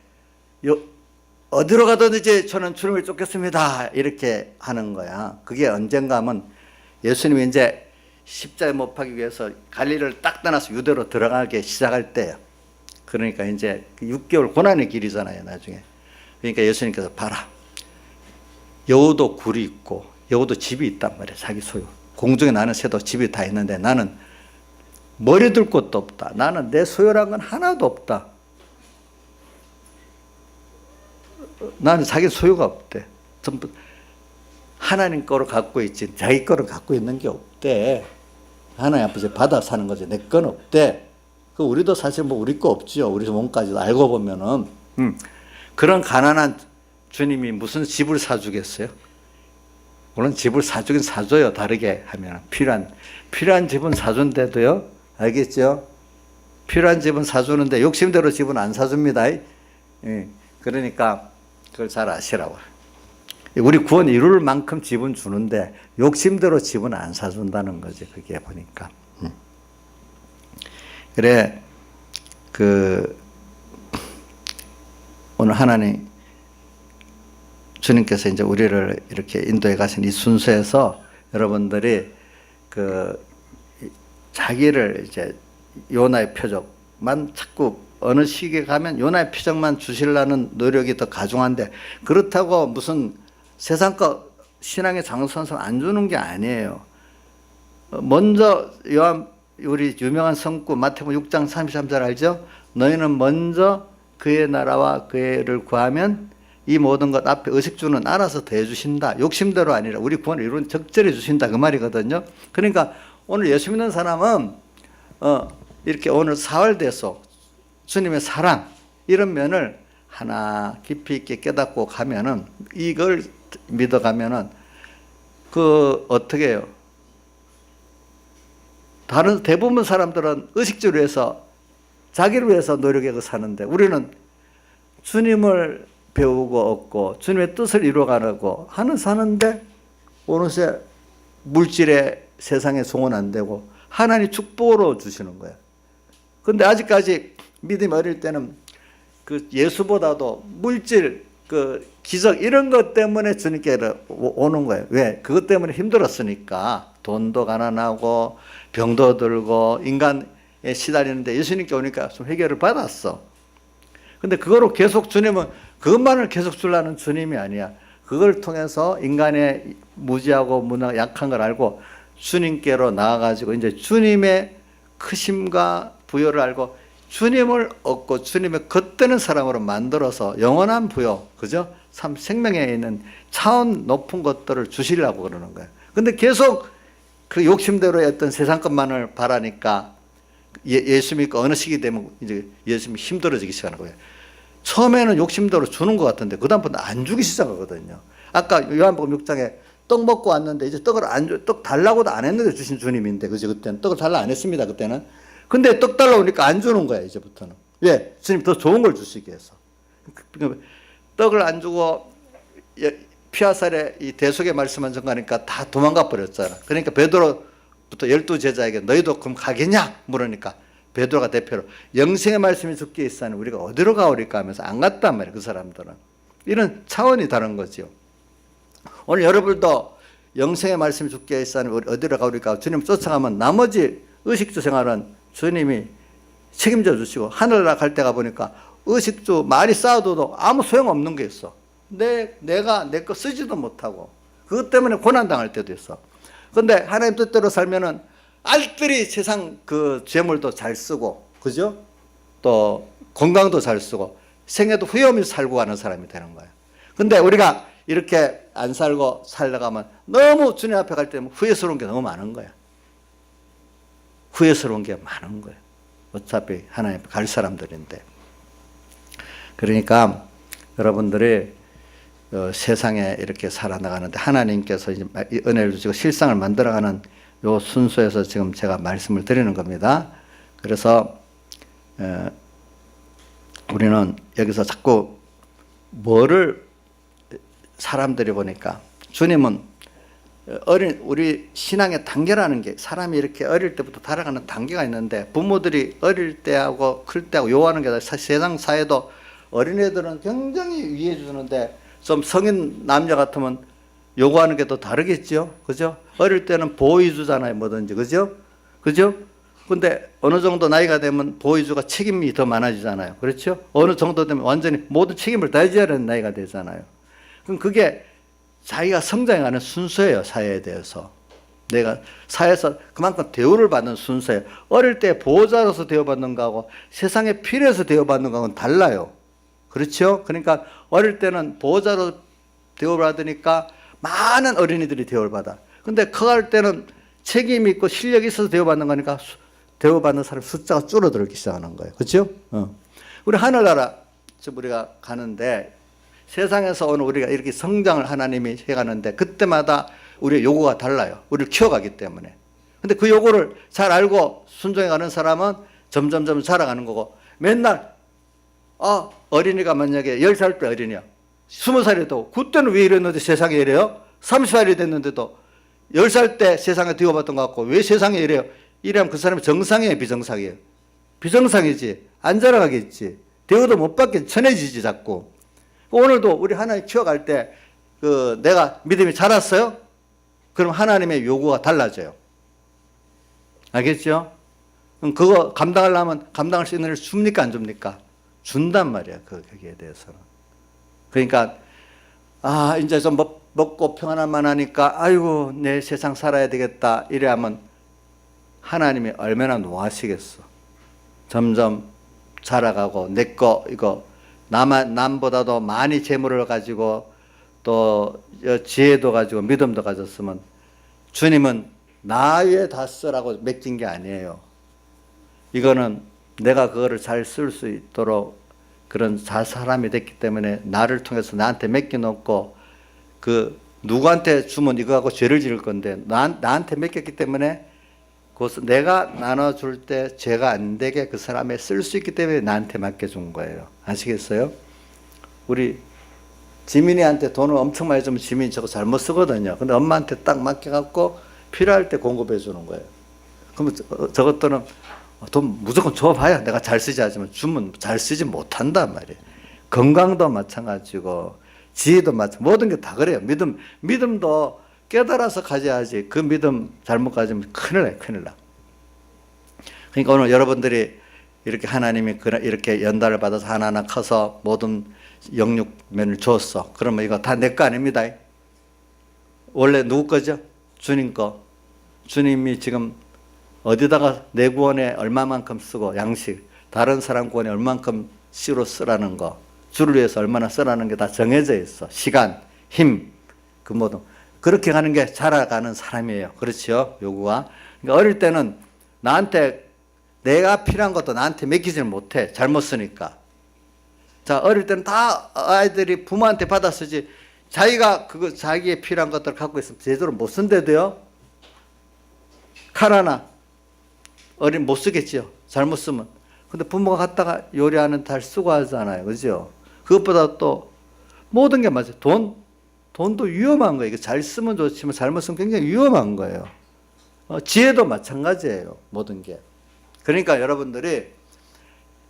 A: 어디로 가든지 저는 주님을 쫓겠습니다. 이렇게 하는 거야. 그게 언젠가 하면 예수님이 이제 십자가에 못 박기 위해서 갈릴리를 딱 떠나서 유대로 들어가기 시작할 때예요. 그러니까 이제 6개월 고난의 길이잖아요, 나중에. 그러니까 예수님께서 봐라. 여우도 굴이 있고 여우도 집이 있단 말이에요. 자기 소유. 공중에 나는 새도 집이 다 있는데 나는 머리 둘 곳도 없다. 나는 내 소유란 건 하나도 없다. 나는 자기 소유가 없대. 전부 하나님 거로 갖고 있지 자기 거로 갖고 있는 게 없대. 하나님 앞에서 받아 사는 거지 내 건 없대. 그 우리도 사실 뭐 우리 거 없지요. 우리 몸까지도 알고 보면은 그런 가난한 주님이 무슨 집을 사주겠어요? 물론 집을 사주긴 사줘요. 다르게 하면 필요한 집은 사준대도요. 알겠죠? 필요한 집은 사주는데 욕심대로 집은 안 사줍니다. 그러니까 그걸 잘 아시라고. 우리 구원 이룰 만큼 집은 주는데 욕심대로 집은 안 사준다는 거지. 그게 보니까. 그래 오늘 하나님 주님께서 이제 우리를 이렇게 인도해 가신 이 순서에서 여러분들이 그 자기를 이제 요나의 표적만 자꾸 어느 시기에 가면 요나의 표적만 주시려는 노력이 더 가중한데, 그렇다고 무슨 세상 거 신앙의 장수한선 안 주는 게 아니에요. 먼저 우리 유명한 성구 마태복음 6장 33절 알죠? 너희는 먼저 그의 나라와 그의를 구하면 이 모든 것 앞에 의식주는 알아서 대해주신다. 욕심대로 아니라 우리 구원을 이루는 적절히 주신다, 그 말이거든요. 그러니까 오늘 예수 믿는 사람은 이렇게 오늘 사활돼서 주님의 사랑 이런 면을 하나 깊이 있게 깨닫고 가면은, 이걸 믿어가면은 그 어떻게 해요? 다른 대부분 사람들은 의식주를 위해서 자기를 위해서 노력해서 사는데, 우리는 주님을 배우고 얻고 주님의 뜻을 이루어가려고 사는데 어느새 물질의 세상에 송은 안 되고 하나님 축복으로 주시는 거예요. 근데 아직까지 믿음이 어릴 때는 그 예수보다도 물질, 그 기적 이런 것 때문에 주님께 오는 거예요. 왜? 그것 때문에 힘들었으니까. 돈도 가난하고 병도 들고 인간에 시달리는데 예수님께 오니까 좀 해결을 받았어. 근데 그거로 계속 주님은 그것만을 계속 주려는 주님이 아니야. 그걸 통해서 인간의 무지하고 문화 약한 걸 알고 주님께로 나아가지고 이제 주님의 크심과 부여를 알고 주님을 얻고 주님의 겉되는 사람으로 만들어서 영원한 부여, 그죠? 참 생명에 있는 차원 높은 것들을 주시려고 그러는 거예요. 근데 계속 그 욕심대로의 어떤 세상 것만을 바라니까 예수 믿고 어느 시기 되면 이제 예수 믿기 힘들어지기 시작하는 거예요. 처음에는 욕심대로 주는 것 같은데 그다음부터 안 주기 시작하거든요. 아까 요한복음 6장에 떡 먹고 왔는데 이제 떡을 떡 달라고도 안 했는데 주신 주님인데, 그죠? 그때는 떡을 달라 안 했습니다. 그때는. 근데 떡 달라고 하니까 안 주는 거야, 이제부터는. 왜? 주님 더 좋은 걸 주시기 위해서. 떡을 안 주고 피아살의 이 대속의 말씀만 전가니까 다 도망가 버렸잖아. 그러니까 베드로부터 12제자에게 너희도 그럼 가겠냐? 물으니까 베드로가 대표로 영생의 말씀이 죽게 있사니 우리가 어디로 가오리까 하면서 안 갔단 말이에요. 그 사람들은. 이런 차원이 다른 거죠. 오늘 여러분도 영생의 말씀이 죽게 있사니 우리 어디로 가오리까 주님 쫓아가면 나머지 의식주 생활은 주님이 책임져 주시고, 하늘나라 갈 때 가보니까 의식주 많이 쌓아둬도 아무 소용없는 게 있어. 내가 내 거 쓰지도 못하고 그것 때문에 고난당할 때도 있어. 근데 하나님 뜻대로 살면은 알뜰히 세상 그 재물도 잘 쓰고, 그죠? 또 건강도 잘 쓰고 생애도 후회 없이 살고 가는 사람이 되는 거예요. 근데 우리가 이렇게 안 살고 살다가면 너무 주님 앞에 갈 때 후회스러운 게 너무 많은 거야. 후회스러운 게 많은 거예요. 어차피 하나님 앞에 갈 사람들인데. 그러니까 여러분들이 세상에 이렇게 살아나가는데 하나님께서 이제 은혜를 주시고 실상을 만들어가는 요 순서에서 지금 제가 말씀을 드리는 겁니다. 그래서 우리는 여기서 자꾸 뭐를 사람들이 보니까 주님은 우리 신앙의 단계라는 게 사람이 이렇게 어릴 때부터 달아가는 단계가 있는데, 부모들이 어릴 때하고 클 때하고 요하는 게 아니라 세상 사회도 어린애들은 굉장히 위해 주는데 좀 성인 남녀 같으면 요구하는 게 또 다르겠죠. 그죠? 어릴 때는 보호해주잖아요. 뭐든지. 그죠? 그죠? 근데 어느 정도 나이가 되면 보호해주가 책임이 더 많아지잖아요. 그렇죠? 어느 정도 되면 완전히 모든 책임을 다해줘야 하는 나이가 되잖아요. 그럼 그게 자기가 성장해가는 순서예요. 사회에 대해서. 내가 사회에서 그만큼 대우를 받는 순서예요. 어릴 때 보호자로서 대우받는 거하고 세상에 필요해서 대우받는 거하고는 달라요. 그렇죠? 그러니까 어릴 때는 보호자로 대우받으니까 많은 어린이들이 대우를 받아. 근데 커갈 때는 책임이 있고 실력이 있어서 대우받는 거니까 대우받는 사람 숫자가 줄어들기 시작하는 거예요. 그렇죠? 우리 하늘나라 우리가 가는데 세상에서 오늘 우리가 이렇게 성장을 하나님이 해가는데 그때마다 우리의 요구가 달라요. 우리를 키워가기 때문에. 근데 그 요구를 잘 알고 순종해가는 사람은 점점점 자라가는 거고, 맨날 어린이가 만약에 10살 때 어린이야. 20살이도 그때는 왜 이랬는데 세상에 이래요? 30살이 됐는데도 10살 때 세상에 뒤워봤던 것 같고 왜 세상에 이래요? 이러면 그 사람이 정상이에요, 비정상이에요? 비정상이지. 안 자라가겠지. 대우도 못 받겠지. 천해지지 자꾸. 오늘도 우리 하나님 키워갈 때 내가 믿음이 자랐어요? 그럼 하나님의 요구가 달라져요. 알겠죠? 그럼 그거 감당하려면 감당할 수 있는 일 줍니까 안 줍니까? 준단 말이야. 거기에 대해서는. 그러니까 이제 좀 먹고 평안함만 하니까 아이고 내 세상 살아야 되겠다 이래 하면 하나님이 얼마나 노하시겠어. 점점 자라가고 내 거 이거 남보다도 많이 재물을 가지고 또 지혜도 가지고 믿음도 가졌으면 주님은 나 위에 다 쓰라고 맡긴 게 아니에요. 이거는 내가 그거를 잘 쓸 수 있도록 그런 사람이 됐기 때문에 나를 통해서 나한테 맡겨놓고 누구한테 주면 이거 하고 죄를 지을 건데 나한테 맡겼기 때문에 내가 나눠줄 때 죄가 안 되게 그 사람에 쓸 수 있기 때문에 나한테 맡겨준 거예요. 아시겠어요? 우리 지민이한테 돈을 엄청 많이 주면 지민이 저거 잘못 쓰거든요. 근데 엄마한테 딱 맡겨갖고 필요할 때 공급해 주는 거예요. 그러면 저것들은 돈 무조건 줘봐야 내가 잘 쓰지 하지만 주면 잘 쓰지 못한단 말이에요. 건강도 마찬가지고 지혜도 마찬가지고 모든 게 다 그래요. 믿음도 깨달아서 가져야지 그 믿음 잘못 가지면 큰일 나요. 큰일 나. 그러니까 오늘 여러분들이 이렇게 하나님이 이렇게 연단을 받아서 하나하나 커서 모든 영육면을 줬어. 그러면 이거 다 내 거 아닙니다. 원래 누구 거죠? 주님 거. 주님이 지금 어디다가 내 구원에 얼마만큼 쓰고 양식, 다른 사람 구원에 얼마만큼 씨로 쓰라는 거, 주를 위해서 얼마나 쓰라는 게 다 정해져 있어. 시간, 힘, 그 모든. 그렇게 가는 게 자라가는 사람이에요. 그렇죠? 요구가. 그러니까 어릴 때는 나한테 내가 필요한 것도 나한테 맡기지를 못해. 잘못 쓰니까. 자, 어릴 때는 다 아이들이 부모한테 받아 쓰지 자기가 자기의 필요한 것들을 갖고 있으면 제대로 못 쓴대도요. 칼 하나 어린 못 쓰겠지요. 잘못 쓰면. 근데 부모가 갖다가 요리하는 잘 쓰고 하잖아요. 그죠? 그것보다 또 모든 게 맞아요. 돈도 위험한 거예요. 이거 잘 쓰면 좋지만 잘못 쓰면 굉장히 위험한 거예요. 지혜도 마찬가지예요. 모든 게. 그러니까 여러분들이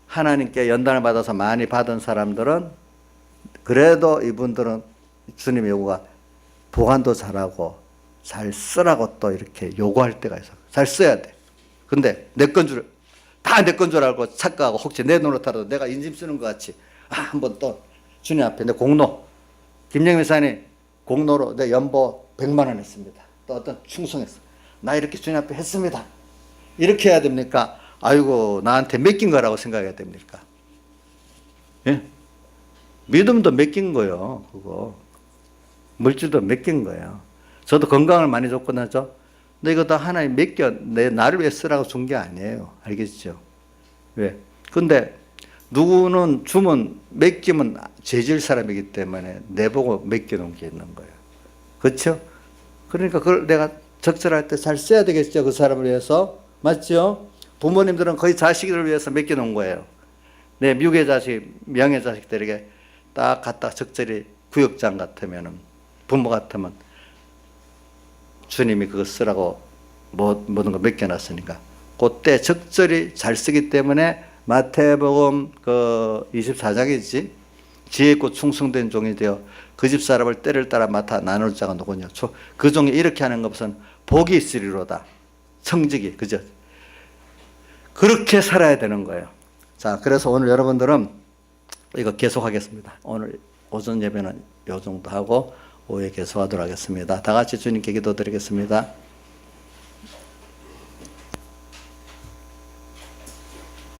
A: 하나님께 연단을 받아서 많이 받은 사람들은 그래도 이분들은 주님의 요구가 보관도 잘하고 잘 쓰라고 또 이렇게 요구할 때가 있어. 잘 써야 돼. 근데 다 내 건 줄 알고 착각하고 혹시 내 노릇하라도 내가 인심 쓰는 것 같이 한번 또 주님 앞에 내 공로 김영민 목사님 공로로 내 연보 100만 원 했습니다. 또 어떤 충성했어. 나 이렇게 주님 앞에 했습니다. 이렇게 해야 됩니까? 아이고 나한테 맡긴 거라고 생각해야 됩니까? 예? 믿음도 맡긴 거예요. 그거 물질도 맡긴 거예요. 저도 건강을 많이 줬거든요. 근데 이거 다 하나님 나를 위해 쓰라고 준 게 아니에요. 알겠죠? 왜? 근데 누구는 주면 맡기면 죄질 사람이기 때문에 내보고 맡겨놓은 게 있는 거예요. 그렇죠? 그러니까 그걸 내가 적절할 때 잘 써야 되겠죠. 그 사람을 위해서. 맞죠? 부모님들은 거의 자식을 위해서 맡겨놓은 거예요. 내 미국의 자식, 명의 자식들에게 딱 갖다 적절히 구역장 같으면은 부모 같으면 주님이 그거 쓰라고 모든 거 맡겨놨으니까 그때 적절히 잘 쓰기 때문에 마태복음 24장이지 지혜 있고 충성된 종이 되어 그 집 사람을 때를 따라 맡아 나눌 자가 누구냐. 그 종이 이렇게 하는 것은 복이 있으리로다. 청직이. 그죠? 그렇게 살아야 되는 거예요. 자, 그래서 오늘 여러분들은 이거 계속하겠습니다. 오늘 오전 예배는 요 정도 하고 오후에 계속하도록 하겠습니다. 다 같이 주님께 기도드리겠습니다.